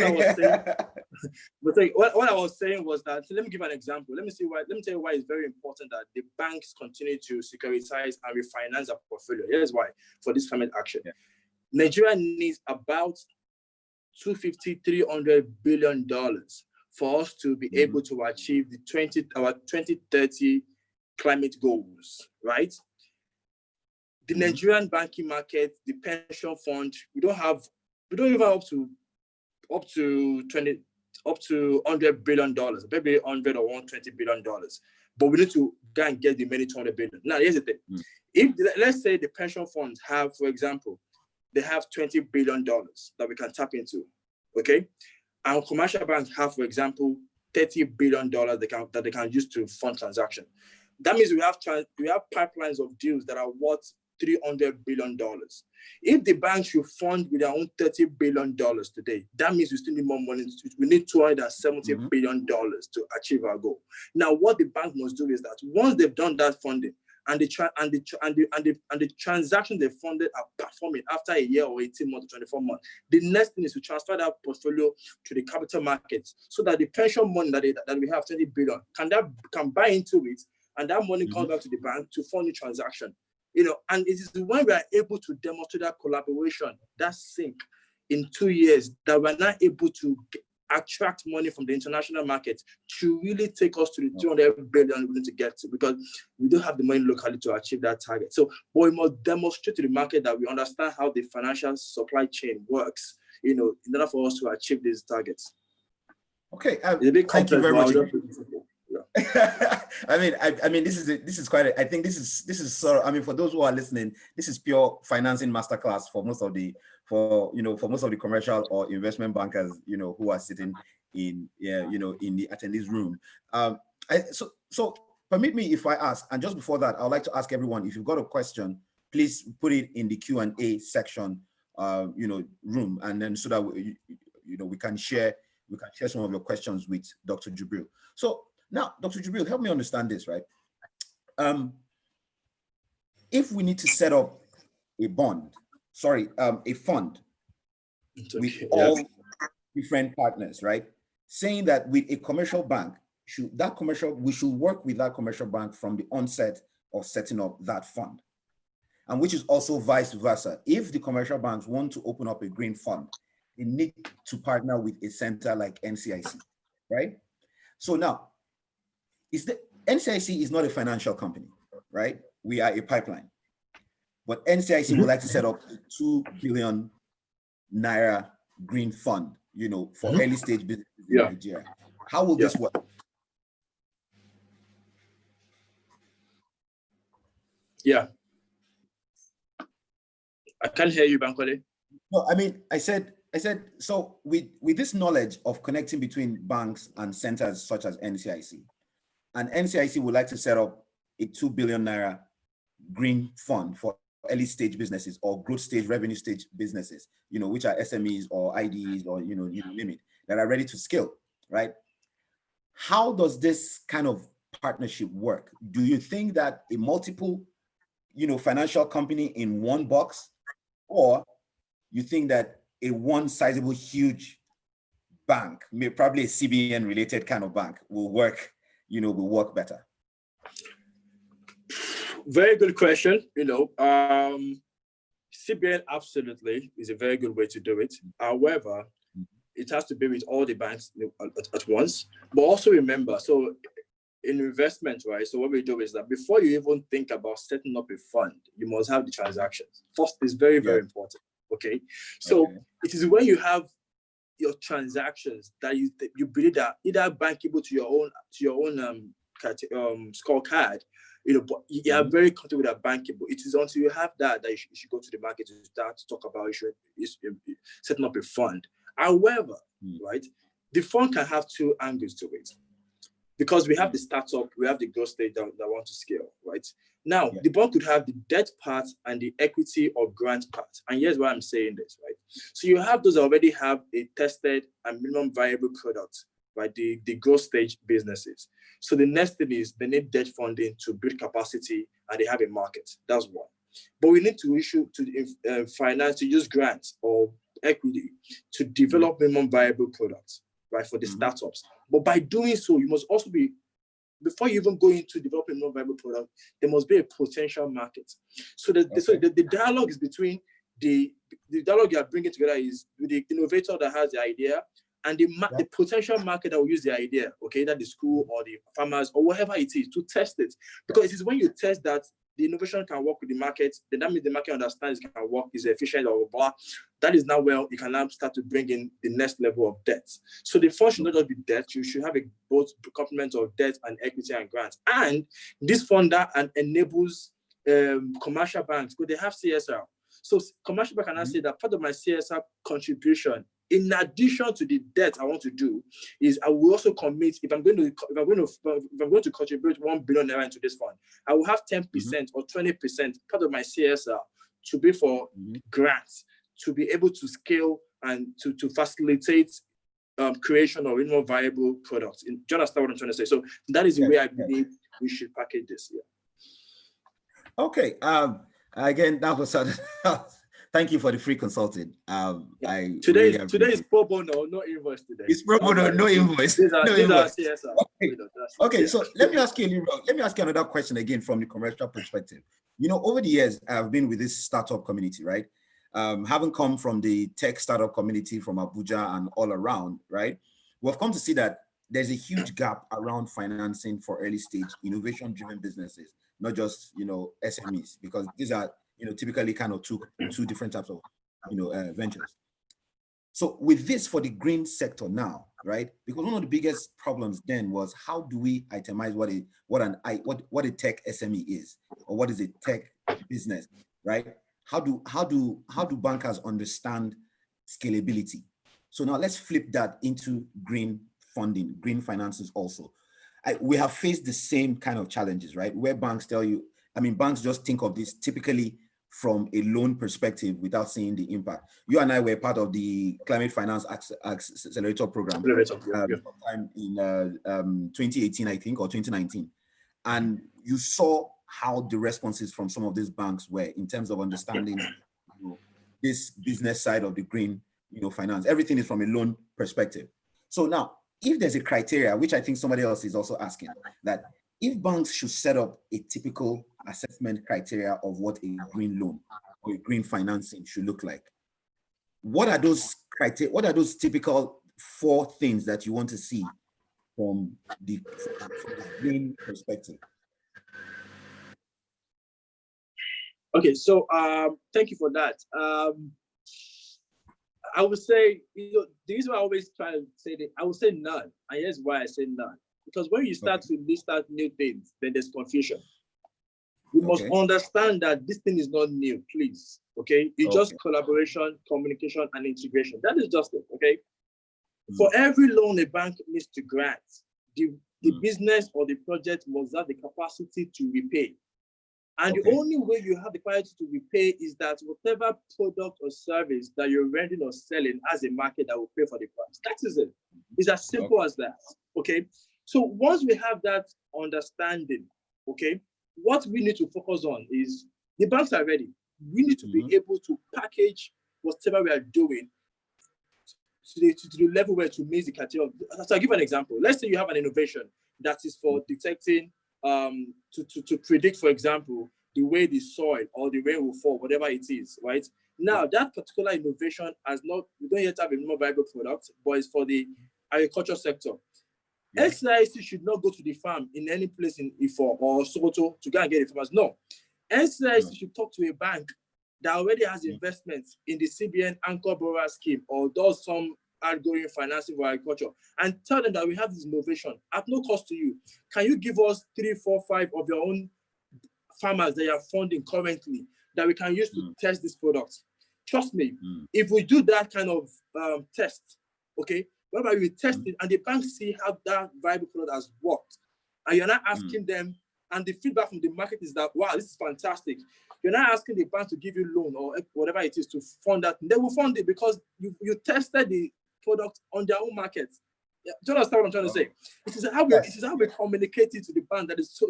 saying was that, so let me give an example. Let me tell you why it's very important that the banks continue to securitize and refinance our portfolio. Here's why, for this climate action. Nigeria needs about $250–300 billion for us to be able to achieve our 2030 climate goals, right? The Nigerian banking market, the pension fund, we don't even have up to $100 billion, maybe $100 or $120 billion. But we need to go and get the many $200 billion. Now, here's the thing. If, let's say, the pension funds have, for example, they have $20 billion that we can tap into, okay? And commercial banks have, for example, $30 billion that they can use to fund transactions. That means we have pipelines of deals that are worth $300 billion. If the bank should fund with their own $30 billion today, that means we still need more money. We need $270 billion to achieve our goal. Now, what the bank must do is that once they've done that funding and the transactions they funded are performing after a year or 18 months or 24 months, the next thing is to transfer that portfolio to the capital markets so that the pension money that we have, 20 billion, can buy into it, and that money comes back to the bank to fund the transaction. And it is when we are able to demonstrate that collaboration, that sync in 2 years, that we're not able to attract money from the international market to really take us to the 200 billion we need to get to, because we don't have the money locally to achieve that target. So, but we must demonstrate to the market that we understand how the financial supply chain works, in order for us to achieve these targets. Okay. It's a bit Thank you complex, very but I'll much. just put it simple. Yeah. I mean, this is quite. I think this is sort of. I mean, for those who are listening, this is pure financing masterclass for most of the commercial or investment bankers, who are sitting in in the attendees room. So permit me if I ask, and just before that, I would like to ask everyone, if you've got a question, please put it in the Q&A section, room, and then so that we can share some of your questions with Dr. Jubril. So now, Dr. Jubril, help me understand this, right? If we need to set up a fund with all different partners, right? Saying that with a commercial bank, we should work with that commercial bank from the onset of setting up that fund. And which is also vice versa. If the commercial banks want to open up a green fund, they need to partner with a center like NCIC, right? So now, NCIC is not a financial company, right? We are a pipeline. But NCIC would like to set up a 2 billion naira green fund, for early stage businesses in Nigeria. How will this work? Yeah. I can't hear you, Bankole. No, I mean, I said, so with this knowledge of connecting between banks and centers such as NCIC, and NCIC would like to set up a 2 billion naira green fund for early stage businesses or growth stage, revenue stage businesses, which are SMEs or IDEs or, you name it, that are ready to scale, right? How does this kind of partnership work? Do you think that a multiple, financial company in one box, or you think that a one sizable, huge bank, probably a CBN related kind of bank will work better? Very good question. CBN absolutely is a very good way to do it. However, it has to be with all the banks at once. But also remember, so in investment, right? So what we do is that before you even think about setting up a fund, you must have the transactions. First is very, very important. Okay. So it is when you have your transactions that you believe that either bankable to your own scorecard, but you are very comfortable with that bankable. It is until you have that you should go to the market to start to talk about setting up a fund. However, right, the fund can have two angles to it, because we have the startup, we have the growth stage that want to scale, right? Now, the bank could have the debt part and the equity or grant part. And here's why I'm saying this, right? So you have those that already have a tested and minimum viable product, right? The growth stage businesses. So the next thing is they need debt funding to build capacity, and they have a market. That's one. But we need to issue to finance, to use grants or equity to develop minimum viable products, right, for the startups. But by doing so, you must also be, before you even go into developing a non-viable product, there must be a potential market. So the dialogue is between the dialogue you are bringing together is with the innovator that has the idea and the potential market that will use the idea, okay, that the school or the farmers or whatever it is, to test it. Because it is when you test that the innovation can work with the market, then that means the market understands it can work, is efficient or blah. That is now where you can now start to bring in the next level of debt. So the fund should not just be debt, you should have both complement of debt and equity and grants. And this funder enables commercial banks, because they have CSR. So commercial bank can now say that part of my CSR contribution, in addition to the debt I want to do, is I will also commit, if I'm going to contribute 1 billion naira into this fund, I will have 10% or 20% part of my CSR to be for grants, to be able to scale and to facilitate creation of more viable products. Do you understand what I'm trying to say? So that is the way I believe we should package this. Okay. Again, that was thank you for the free consulting. Today is pro bono, no invoice today. It's pro bono, no invoice. These are CSR. Okay, so let me ask you another question again from the commercial perspective. Over the years, I've been with this startup community, right? Having come from the tech startup community from Abuja and all around, right? We've come to see that there's a huge gap around financing for early stage innovation-driven businesses, not just SMEs, because these are typically kind of two different types of ventures. So with this for the green sector now, right? Because one of the biggest problems then was, how do we itemize what a tech SME is, or what is a tech business, right? How do bankers understand scalability? So now let's flip that into green funding, green finances also. We have faced the same kind of challenges, right? Where banks tell you, banks just think of this typically from a loan perspective without seeing the impact. You and I were part of the Climate Finance Accelerator Program sometime in 2018, I think, or 2019. And you saw how the responses from some of these banks were in terms of understanding this business side of the green finance. Everything is from a loan perspective. So now, if there's a criteria, which I think somebody else is also asking, that if banks should set up a typical assessment criteria of what a green loan or a green financing should look like, what are those criteria? What are those typical 4 things that you want to see from the green perspective? Okay, so thank you for that. I would say, the reason why I always try to say that, I would say none. And here's why I say none. Because when you start to list out new things, then there's confusion. You must understand that this thing is not new, please. Okay? It's just collaboration, communication, and integration. That is just it. Okay? For every loan a bank needs to grant, the business or the project must have the capacity to repay. And the only way you have the capacity to repay is that whatever product or service that you're renting or selling has a market that will pay for the price. That is it. It's as simple as that. Okay. So once we have that understanding, okay, what we need to focus on is the banks are ready. We need to be able to package whatever we are doing to the level where to meet the criteria. So I'll give an example. Let's say you have an innovation that is for detecting, to predict, for example, the way the soil or the rain will fall, whatever it is, right? Now, that particular innovation we don't yet have a more viable product, but it's for the agriculture sector. SCIC should not go to the farm in any place in Ifo or Sokoto to go and get the farmers. No. SCIC should talk to a bank that already has investments in the CBN Anchor Borrower Scheme or does some outgoing financing for agriculture, and tell them that we have this innovation at no cost to you. Can you give us 3, 4, 5 of your own farmers that you are funding currently that we can use to test this product? Trust me, if we do that kind of test, okay, whereby we test it and the bank see how that viable product has worked, and you're not asking them, and the feedback from the market is that, wow, this is fantastic. You're not asking the bank to give you loan or whatever it is to fund that. They will fund it because you tested the product on their own market. Yeah, do you understand what I'm trying to say? It is how we communicate it to the bank that is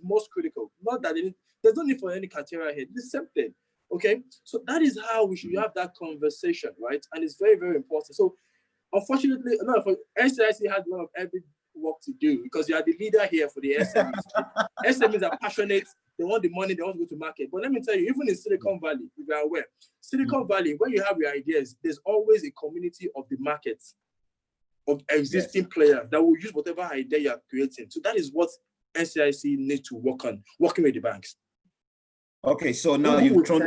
most critical. Not that there's no need for any criteria here. It's the same thing. Okay, so that is how we should have that conversation, right? And it's very, very important. So, unfortunately, SCIC has a lot of every work to do because you are the leader here for the SMEs. SMEs are passionate. They want the money. They want to go to market. But let me tell you, even in Silicon Valley, if you are aware, Silicon Valley, when you have your ideas, there's always a community of the market of existing players that will use whatever idea you are creating. So that is what SCIC needs to work on, working with the banks. Okay, so now you've thrown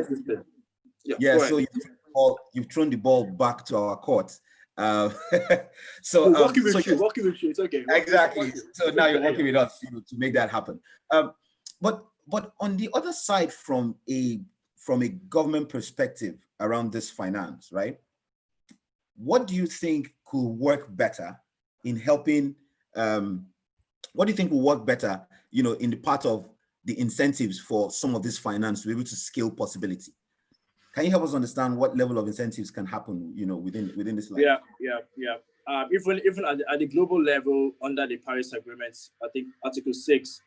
you've thrown the ball back to our court. Working with you, it's okay. Exactly. So now you're working with us to make that happen. But on the other side, from a government perspective around this finance, right? What do you think could work better in helping? What do you think will work better, in the part of the incentives for some of this finance to be able to scale possibility? Can you help us understand what level of incentives can happen, within this line? Yeah. Even at the global level, under the Paris agreements, I think Article 6,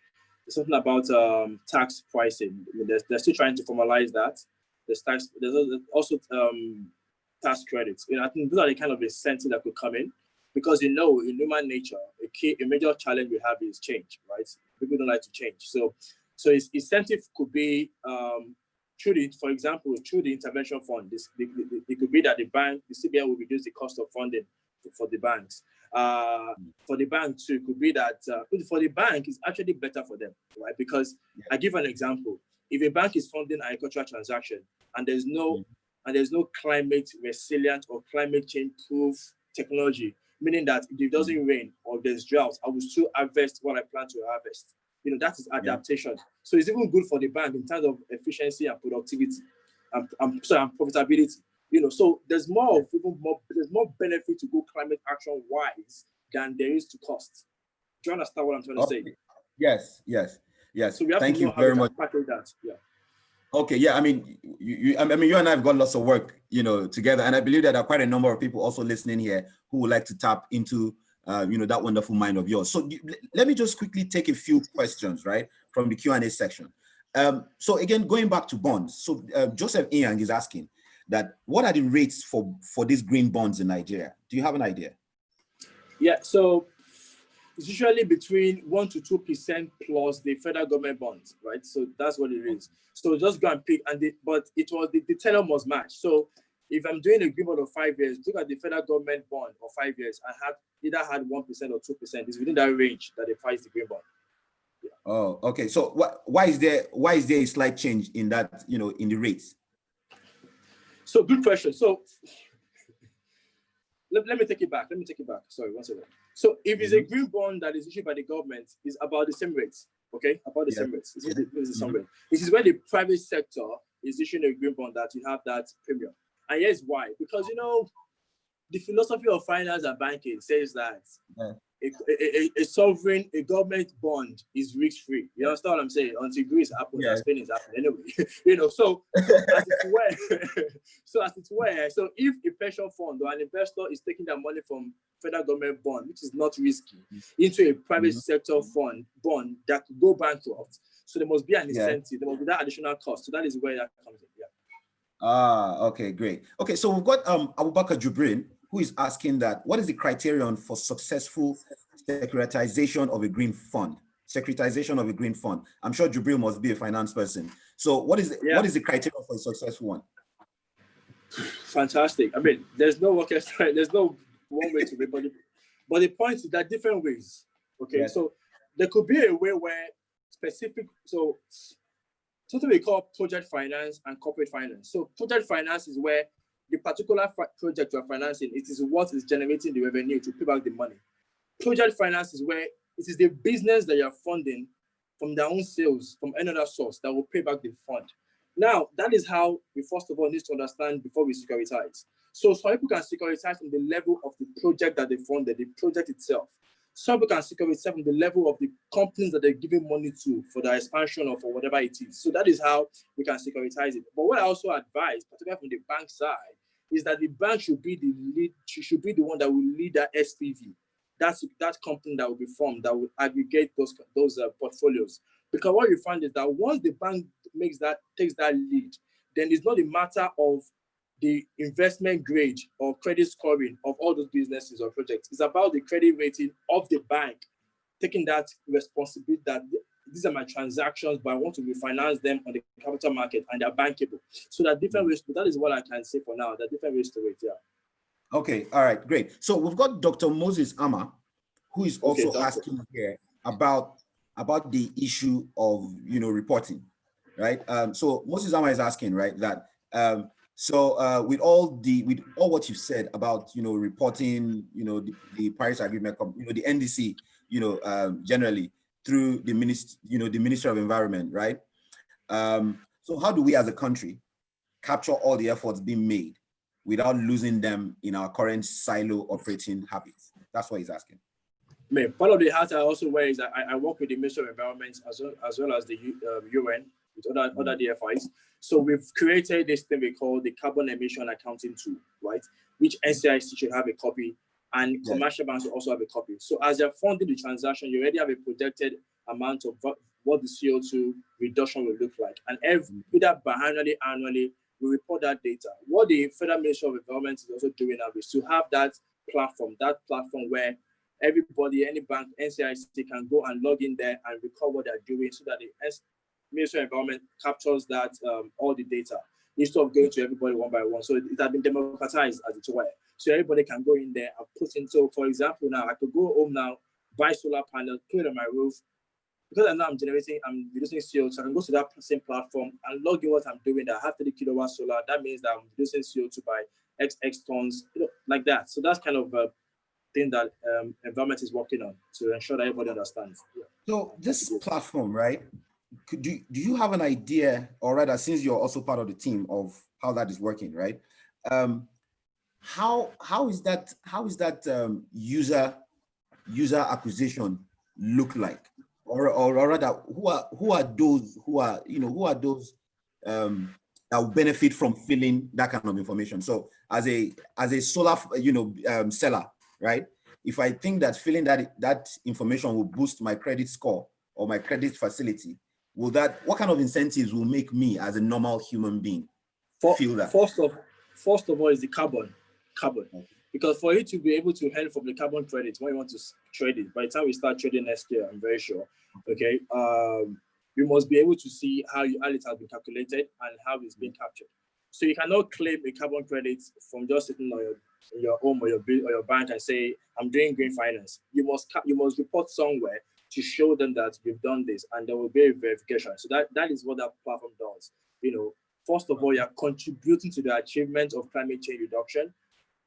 there's something about tax pricing. I mean, they're still trying to formalize that. There's also tax credits. I think those are the kind of incentives that could come in, because in human nature, a major challenge we have is change, right? People don't like to change. So its incentive could be for example, through the intervention fund. It could be that the CBN will reduce the cost of funding for the banks. For the bank too, it could be that for the bank, it's actually better for them, right? Because I give an example. If a bank is funding an agricultural transaction and there's no climate resilient or climate change proof technology, meaning that if it doesn't rain or there's drought, I will still harvest what I plan to harvest. You know, that is adaptation. Yeah. So it's even good for the bank in terms of efficiency and productivity and profitability. You know, so there's more benefit to go climate action wise than there is to cost. Do you understand what I'm trying to say? Yes. So we have to know how to tackle that. Yeah. Okay. Yeah. I mean, you and I have got lots of work, you know, together, and I believe that there are quite a number of people also listening here who would like to tap into, you know, that wonderful mind of yours. So let me just quickly take a few questions, right, from the Q&A section. So again, going back to bonds. So Joseph Inyang is asking that what are the rates for these green bonds in Nigeria? Do you have an idea? Yeah. So it's usually between 1 to 2% plus the federal government bonds, right? So that's what it is. So just go and pick, but it was the tenor must match. So if I'm doing a green bond of 5 years, look at the federal government bond of 5 years. I had either 1% or 2%. It's within that range that they price the green bond. Yeah. Oh, okay. So why is there a slight change in that, you know, in the rates? So good question. So let me take it back. Sorry, one second. So if it's a green bond that is issued by the government, it's about the same rates, okay? About the same rates. It's the same rate. This is where the private sector is issuing a green bond that you have that premium. And here's why. Because, you know, the philosophy of finance and banking says that a sovereign, a government bond is risk-free. You understand what I'm saying? Until Greece happens, and Spain is happening anyway. You know, so as it were, so if a pension fund or an investor is taking their money from federal government bond, which is not risky, into a private sector fund bond that could go bankrupt, so there must be an incentive, there must be that additional cost. So that is where that comes in. Yeah. Ah, okay, great. Okay, so we've got Abubakar Jubrin, who is asking that what is the criterion for successful securitization of a green fund? Securitization of a green fund. I'm sure Jubril must be a finance person. So what is the criteria for a successful one? Fantastic. I mean, there's no one way to be, but the point is that different ways. Okay, yes. So there could be a way where something we call project finance and corporate finance. So project finance is where the particular project you are financing, it is what is generating the revenue to pay back the money. Project finance is where it is the business that you are funding from their own sales, from another source that will pay back the fund. Now, that is how we first of all need to understand before we securitize. So some people can securitize from the level of the project that they funded, the project itself. Some people can securitize from the level of the companies that they're giving money to for their expansion or for whatever it is. So that is how we can securitize it. But what I also advise, particularly from the bank side, is that the bank should be the lead, should be the one that will lead that SPV. That's that company that will be formed that will aggregate those portfolios. Because what you find is that once the bank takes that lead, then it's not a matter of the investment grade or credit scoring of all those businesses or projects. It's about the credit rating of the bank, taking that responsibility that these are my transactions, but I want to refinance them on the capital market and they're bankable. So there are different ways. That is what I can say for now. There are different ways to it, yeah. Okay, all right, great. So we've got Dr. Moses Ama, who is also asking here about the issue of, you know, reporting, right? So Moses Ama is asking, right, that with all what you've said about, you know, reporting, you know, the Paris Agreement, you know, the NDC, you know, generally through the Ministry of Environment, right? So how do we as a country capture all the efforts being made without losing them in our current silo operating habits? That's what he's asking. Part of the hat I also wear is that I work with the Ministry of Environment as well as the UN with other DFIs. So we've created this thing we call the Carbon Emission Accounting Tool, right? Which NCIC should have a copy and commercial banks will also have a copy. So as you're funding the transaction, you already have a projected amount of what the CO2 reduction will look like. And either biannually, annually, we report that data. What the Federal Ministry of Environment is also doing now is to have that platform where everybody, any bank, NCIC can go and log in there and record what they're doing so that the Ministry of Environment captures that all the data instead of going to everybody one by one. So it has been democratized as it were. So everybody can go in there and put in. So for example, now I could go home now, buy solar panels, put it on my roof. Because I know I'm reducing CO2, so I can go to that same platform and log in what I'm doing. I have 30 kilowatt solar. That means that I'm reducing CO2 by X tons, you know, like that. So that's kind of thing that environment is working on to ensure that everybody understands. Yeah. So this platform, right? Do you have an idea, or rather, since you're also part of the team, of how that is working, right? How is that user acquisition look like, or rather, who are those that will benefit from filling that kind of information? So as a solar seller, right? If I think that filling that information will boost my credit score or my credit facility, what kind of incentives will make me as a normal human being feel that? First of all is the carbon. Because for you to be able to earn from the carbon credits, when you want to trade it, by the time we start trading next year, I'm very sure, okay, you must be able to see how it has been calculated and how it's been captured. So you cannot claim a carbon credit from just sitting on your home or your bank and say, I'm doing green finance. You must report somewhere to show them that you've done this, and there will be a verification. So that is what that platform does. First of all, you're contributing to the achievement of climate change reduction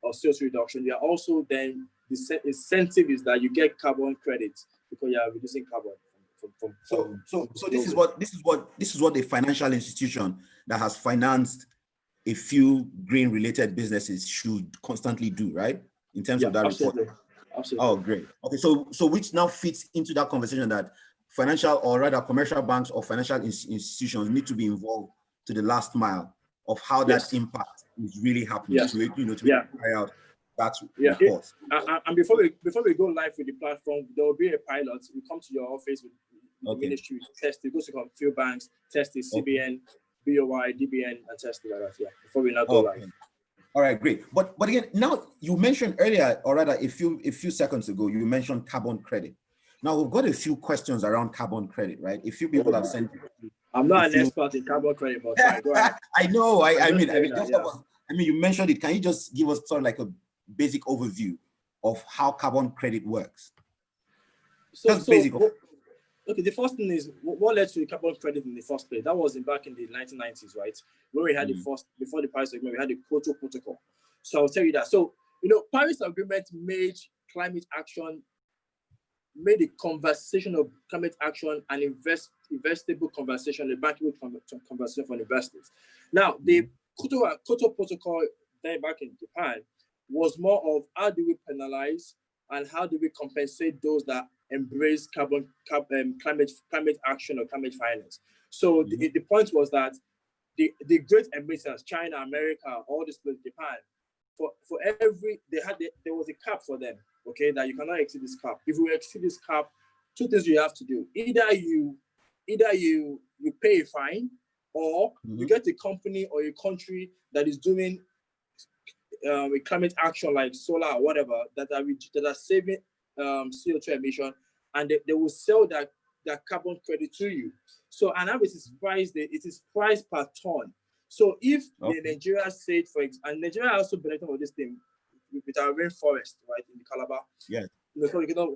or CO2 reduction. You are also then, the incentive is that you get carbon credits because you are reducing carbon. So this is what the financial institution that has financed a few green related businesses should constantly do, right? In terms of that absolutely. report. Absolutely. Oh, great. Okay, so which now fits into that conversation that financial, or rather commercial banks or financial institutions need to be involved to the last mile of how that impact is really happening to carry out that report. And before we go live with the platform, there will be a pilot. We come to your office with the ministry, test it, go to a few banks, test it, CBN, BOI, DBN, and test it like that. Yeah, before we now go live. All right, great. But again, now you mentioned earlier, or rather a few seconds ago, you mentioned carbon credit. Now we've got a few questions around carbon credit, right? A few people have sent. I'm not an expert in carbon credit, but fine, go ahead. I know. I mean, you mentioned it. Can you just give us sort of like a basic overview of how carbon credit works? Basic. Okay, the first thing is what led to the carbon credit in the first place. That was back in the 1990s, right? When we had before the Paris Agreement, we had the Kyoto Protocol. So I'll tell you that. So, Paris Agreement made climate action, made a conversation of climate action an investable conversation, a bankable conversation for investors. Now, the Kyoto Protocol then back in Japan was more of how do we penalize and how do we compensate those that embrace climate action or climate finance. So the point was that the great emitters, China, America, all this place, Japan, for every there was a cap for them, okay, that you cannot exceed this cap. If you exceed this cap, two things you have to do: either you pay a fine, or you get a company or a country that is doing a climate action like solar or whatever that are saving CO2 emission, and they will sell that carbon credit to you. So, and now it is priced per ton. So if Nigeria said, for example, and Nigeria also benefit from this thing with our rainforest, right, in the Calabar. Yeah.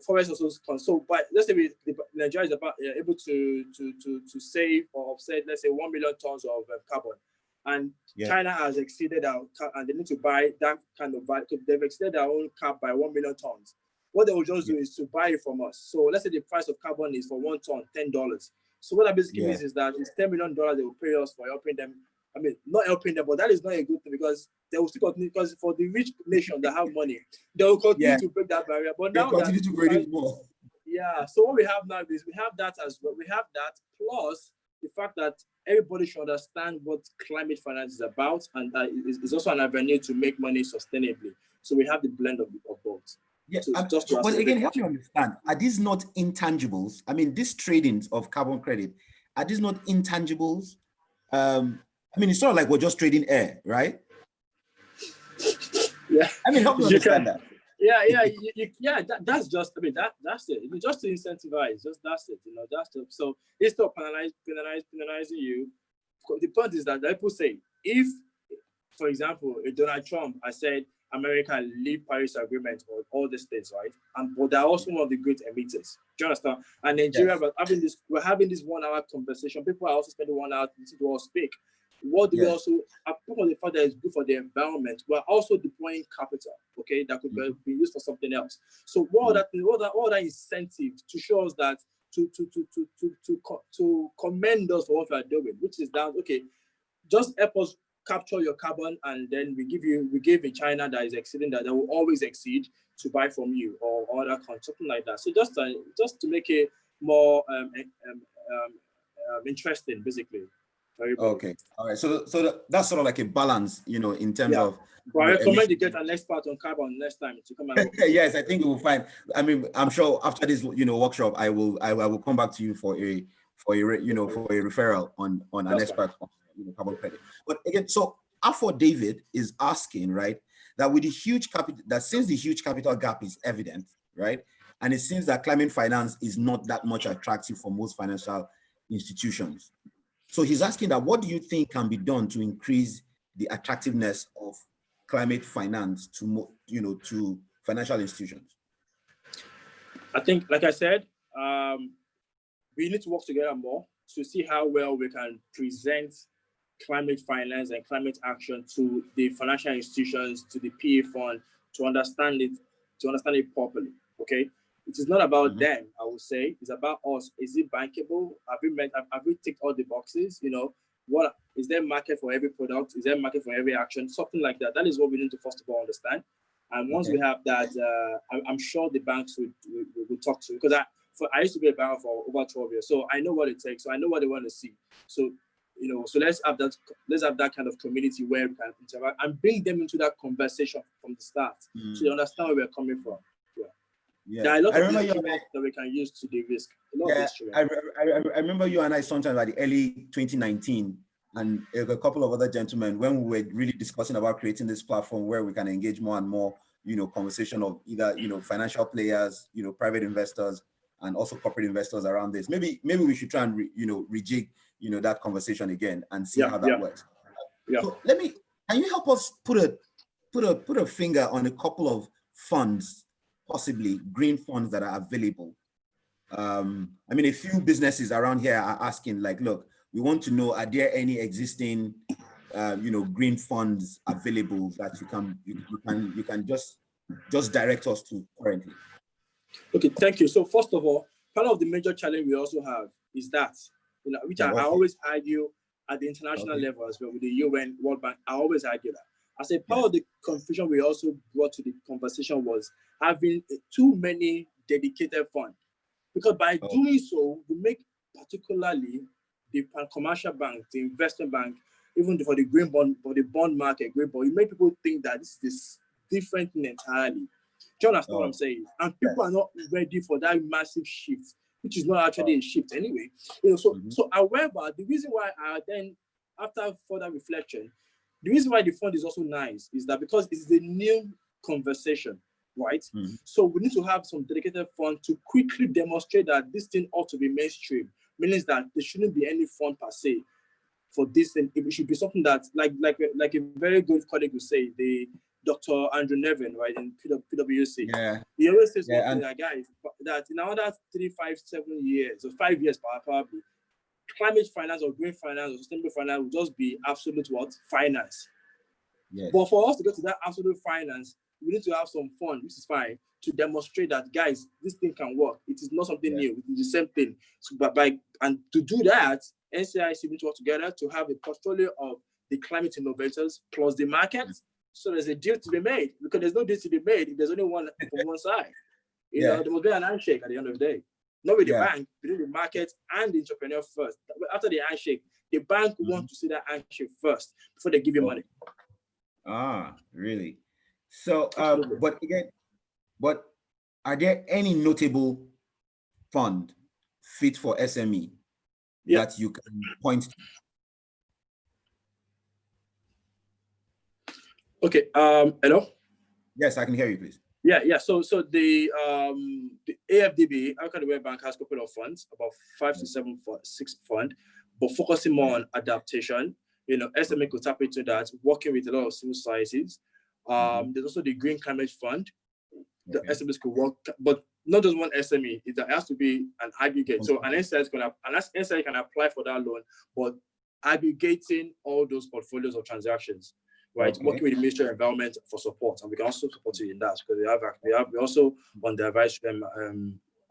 Forest also so, but let's say Nigeria is able to save or offset, let's say 1 million tons of carbon, and China has exceeded our, and they need to buy that kind of value. They've exceeded their own cap by 1 million tons. What they will just do is to buy it from us. So let's say the price of carbon is for 1 ton, $10. So what that basically means is that it's $10 million they will pay us for helping them. I mean, not helping them, but that is not a good thing because they will still continue, because for the rich nation that have money, they will continue to break that barrier. But now continue to break it more. Yeah. So what we have now is we have that as well. We have that plus the fact that everybody should understand what climate finance is about, and that is also an avenue to make money sustainably. So we have the blend of both. Yeah, but again, help me understand, are these not intangibles? I mean, these tradings of carbon credit, are these not intangibles? I mean, it's sort of like we're just trading air, right? Yeah. I mean, help me understand that. That's just, I mean, that's it. It's just to incentivize, that's it, that's it. So instead of penalizing you, the point is that people say, if, for example, Donald Trump, I said, America leave Paris Agreement or all the states, right? But they're also one of the great emitters. Do you understand? And Nigeria, we're having this 1 hour conversation. People are also spending 1 hour listening to us speak. what do we Yes. also, apart from the fact that it's good for the environment, we're also deploying capital, okay, that could be used for something else. So all that incentive to show us that to commend us for what we are doing, which is that, okay, just help us capture your carbon, and then we give in China that is exceeding that will always exceed to buy from you or other countries, something like that. So just to make it more interesting, basically. Okay. All right. So that's sort of like a balance, in terms of. But I recommend you get an expert on carbon next time to come and. Yes, I think we will find. I mean, I'm sure after this, workshop, I will come back to you for a referral on an expert on carbon credit. But again, so Afo David is asking, right, that with the huge capital, that since the huge capital gap is evident, right, and it seems that climate finance is not that much attractive for most financial institutions. So he's asking that what do you think can be done to increase the attractiveness of climate finance to financial institutions? I think, like I said, we need to work together more to see how well we can present climate finance and climate action to the financial institutions, to the PA fund, to understand it properly. Okay, it is not about them. I would say it's about us. Is it bankable? Have we ticked all the boxes? What is there market for every product? Is there market for every action? Something like that. That is what we need to first of all understand. And once we have that, I'm sure the banks will talk to, because I used to be a banker for over 12 years, so I know what it takes. So I know what they want to see. So so let's have that kind of community where we can interact and bring them into that conversation from the start, so they understand where we're coming from. Yeah. There are a lot of instruments that we can use to de-risk. I remember you and I sometime at the early 2019, and a couple of other gentlemen, when we were really discussing about creating this platform where we can engage more and more, conversation of either, financial players, private investors, and also corporate investors around this. Maybe we should try and rejig, that conversation again and see how that works. So can you help us put a finger on a couple of funds, possibly green funds, that are available? I mean, a few businesses around here are asking, like, look, we want to know, are there any existing, green funds available that you can just direct us to currently? Okay, thank you. So first of all, part of the major challenge we also have is that, which I always argue at the international level as well, with the UN, World Bank, I always argue that. As a part of the confusion we also brought to the conversation was having too many dedicated funds. Because by doing so, we make particularly the commercial bank, the investment bank, even for the green bond, for the bond market, green bond, you make people think that this is different thing entirely. Do you understand what I'm saying? And people are not ready for that massive shift, which is not actually a shift anyway. So however, the reason why after further reflection, the reason why the fund is also nice is that because it's a new conversation, right? So we need to have some dedicated fund to quickly demonstrate that this thing ought to be mainstream, meaning that there shouldn't be any fund per se for this thing. It should be something that, like a very good colleague would say, the Dr. Andrew Nevin, right, in PwC. He always says, guys, that in another 3, 5, 7 years, or 5 years probably, climate finance or green finance or sustainable finance will just be absolute finance. But for us to get to that absolute finance, we need to have some fun, which is fine, to demonstrate that, guys, this thing can work. It is not something new. It is the same thing. So, and to do that, NCIC need to work together to have a portfolio of the climate innovators plus the market. So there's a deal to be made, because there's no deal to be made if there's only one from one side. There must be an handshake at the end of the day. Not with the bank, between the market and the entrepreneur first. After the handshake, the bank wants to see that handshake first before they give you money. Ah, really? So, but are there any notable fund fit for SME that you can point to? Okay. Hello? Yes, I can hear you, please. So the AFDB, African Development Bank, has a couple of funds, about 5 to 7, 6 funds, but focusing more on adaptation. SME could tap into that, working with a lot of civil societies. There's also the Green Climate Fund. The SMEs could work, but not just one SME. It has to be an aggregate. So an SME can apply for that loan, but aggregating all those portfolios of transactions, right? Okay. Working with the Ministry of Environment for support, and we can also support you in that because we also on the advice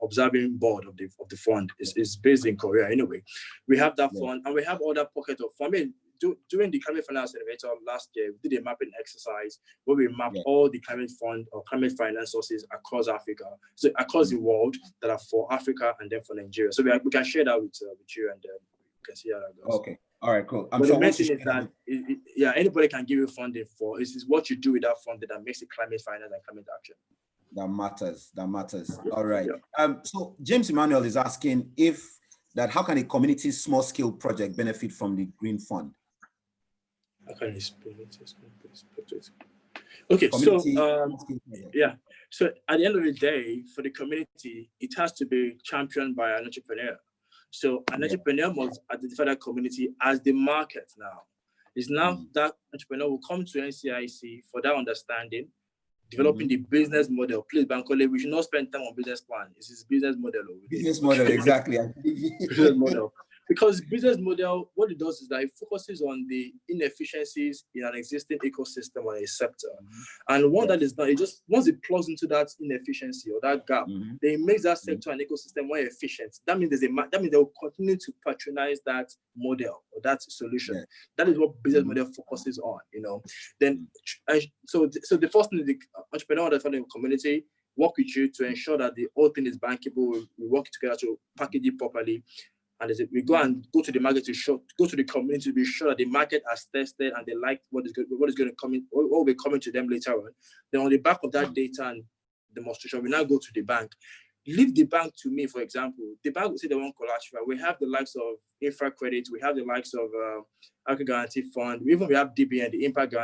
observing board of the fund is based in Korea anyway. We have that fund, and we have other pocket of fund. I mean, during the climate finance elevator last year, we did a mapping exercise where we mapped all the climate fund or climate finance sources across Africa, so across the world that are for Africa and then for Nigeria. So we can share that with you, and you can see how that goes. Okay. All right, cool. But the main thing is that anybody can give you funding for. It's what you do with that funding that makes it climate finance and climate action. That matters. All right. So James Emmanuel is asking how can a community small scale project benefit from the Green Fund? How can okay, community, so at the end of the day, for the community, it has to be championed by an entrepreneur. So an entrepreneur must identify that community as the market now. It's now that entrepreneur will come to NCIC for that understanding, developing the business model. Please, Bankole, we should not spend time on business plan. It's his business model. Business model, exactly. Business model. Because business model, what it does is that it focuses on the inefficiencies in an existing ecosystem or a sector. And one that is done, it just, once it plugs into that inefficiency or that gap, then it makes that sector and ecosystem more efficient. That means they will continue to patronize that model or that solution. That is what business model focuses on, Then, so the first thing, the entrepreneur that's in the community work with you to ensure that the whole thing is bankable. We work together to package it properly. And we go to the market go to the community to be sure that the market has tested and they like what is going to come in, what will be coming to them later on. Then on the back of that data and demonstration, we now go to the bank. Leave the bank to me, for example. The bank will say they want collateral. We have the likes of infra credit. We have the likes of Africa Guarantee Fund. We have DBN, the Impact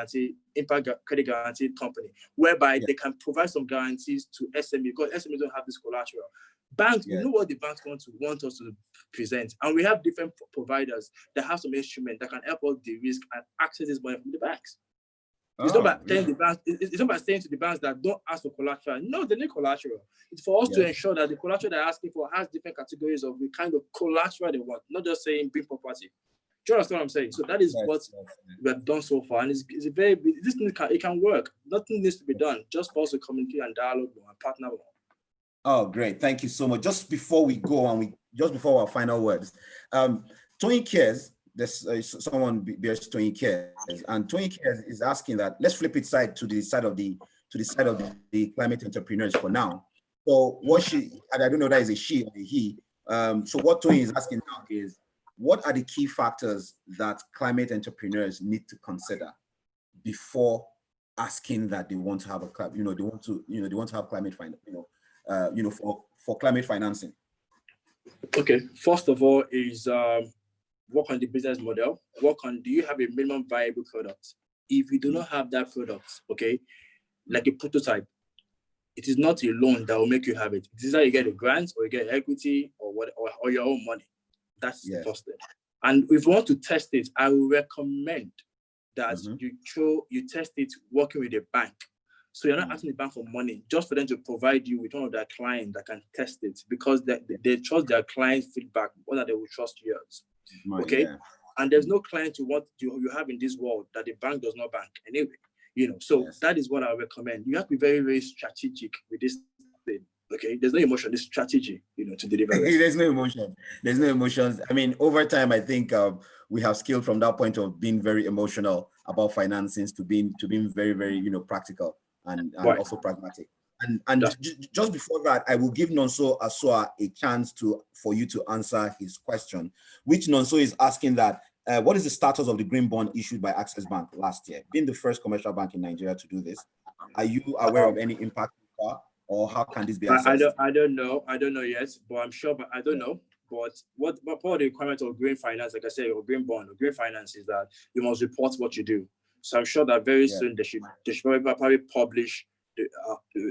Credit Guarantee Company, whereby they can provide some guarantees to SME because SMEs don't have this collateral. Banks, we know what the banks want us to present, and we have different providers that have some instrument that can help us de-risk and access this money from the banks. It's not about telling the banks. It's not about saying to the banks that don't ask for collateral. No, they need collateral. It's for us to ensure that the collateral they're asking for has different categories of the kind of collateral they want, not just saying bring property. Do you understand what I'm saying? So that is what we have done so far, and it's very this thing it can work. Nothing needs to be done. Just for us to communicate and dialogue and partner with. Oh, great. Thank you so much. Just before we go and just before our final words, Tony Cares, there's someone bears Tony Cares, and Tony Cares is asking that let's flip it to the side of the climate entrepreneurs for now. So I don't know that is a she or a he. So what Tony is asking now is, what are the key factors that climate entrepreneurs need to consider before asking that they want to have they want to have climate finance, for climate financing? Okay, first of all is work on the business model. Do you have a minimum viable product? If you do not have that product, okay, like a prototype, it is not a loan that will make you have it. It is either you get a grant or you get equity or your own money. That's the first thing. And if you want to test it, I will recommend that you test it working with a bank. So you're not asking the bank for money, just for them to provide you with one of their clients that can test it, because they trust their client's feedback more than they will trust yours. Okay? Yeah. And there's no client you have in this world that the bank does not bank anyway. So that is what I recommend. You have to be very, very strategic with this thing. Okay, there's no emotion, there's strategy, to deliver. There's no emotion. There's no emotions. I mean, over time, I think we have scaled from that point of being very emotional about financings to being very, very, practical and also pragmatic. And just before that, I will give Nonso Asua a chance for you to answer his question, which Nonso is asking that what is the status of the green bond issued by Access Bank last year? Being the first commercial bank in Nigeria to do this, are you aware of any impact? Or how can this be assessed? I don't know yet, but I'm sure, but I don't know. But what part of the requirement of green finance, like I said, or green bond or green finance, is that you must report what you do. So I'm sure that very soon they should probably publish,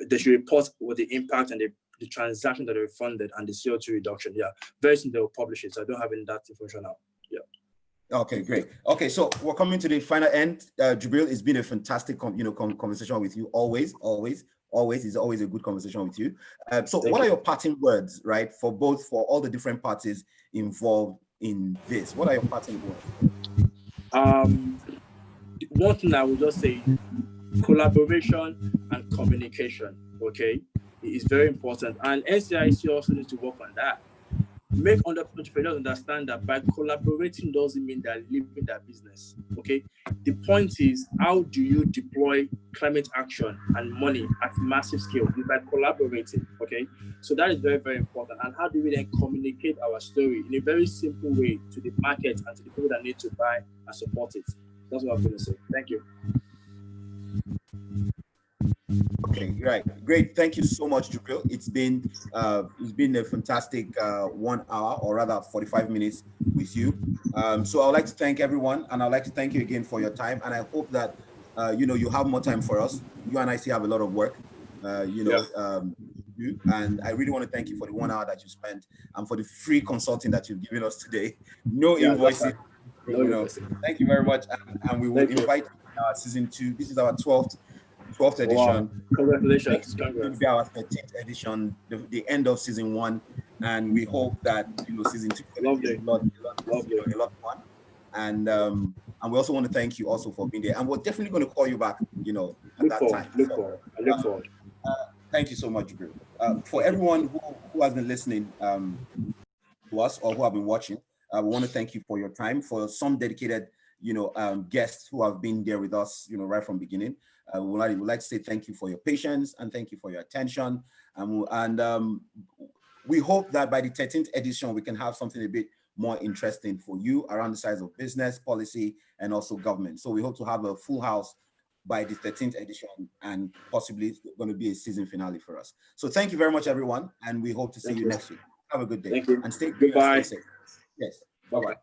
they should report what the impact and the transaction that they funded and the CO2 reduction. Yeah, very soon they will publish it. So I don't have any that information now. Yeah. Okay, great. Okay, so we're coming to the final end. Jubril, it's been a fantastic conversation with you. Always. It's always a good conversation with you. So what are your parting words, right, for all the different parties involved in this? What are your parting words? One thing I would just say, collaboration and communication, okay, it is very important. And NCIC also needs to work on that. Make entrepreneurs understand that by collaborating doesn't mean they're leaving their business, okay? The point is, how do you deploy climate action and money at massive scale? It's by collaborating, okay? So that is very, very important. And how do we then communicate our story in a very simple way to the market and to the people that need to buy and support it? That's what I'm going to say. Thank you. Okay, right, great. Thank you so much, Jubril. It's been a fantastic 1 hour, or rather 45 minutes with you. So I'd like to thank everyone, and I'd like to thank you again for your time. And I hope that you have more time for us. You and I still have a lot of work, and I really want to thank you for the 1 hour that you spent and for the free consulting that you've given us today. No invoices. Thank you very much, and we will invite you in season 2. This is our 12th edition. Wow. Congratulations. It will be our 13th edition, the end of season 1, and we hope that season 2 will be a lot of fun. And we also want to thank you also for being there, and we're definitely going to call you back at that time. I look forward. Thank you so much, Drew. For everyone who has been listening to us or who have been watching, we want to thank you for your time. For some dedicated guests who have been there with us right from the beginning, we would like to say thank you for your patience and thank you for your attention, and we hope that by the 13th edition we can have something a bit more interesting for you around the sides of business, policy, and also government. So we hope to have a full house by the 13th edition, and possibly it's going to be a season finale for us. So thank you very much, everyone, and we hope to see you next week. Have a good day. Thank you. And stay good. Goodbye. And stay safe. Yes. Bye-bye.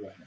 Bye-bye.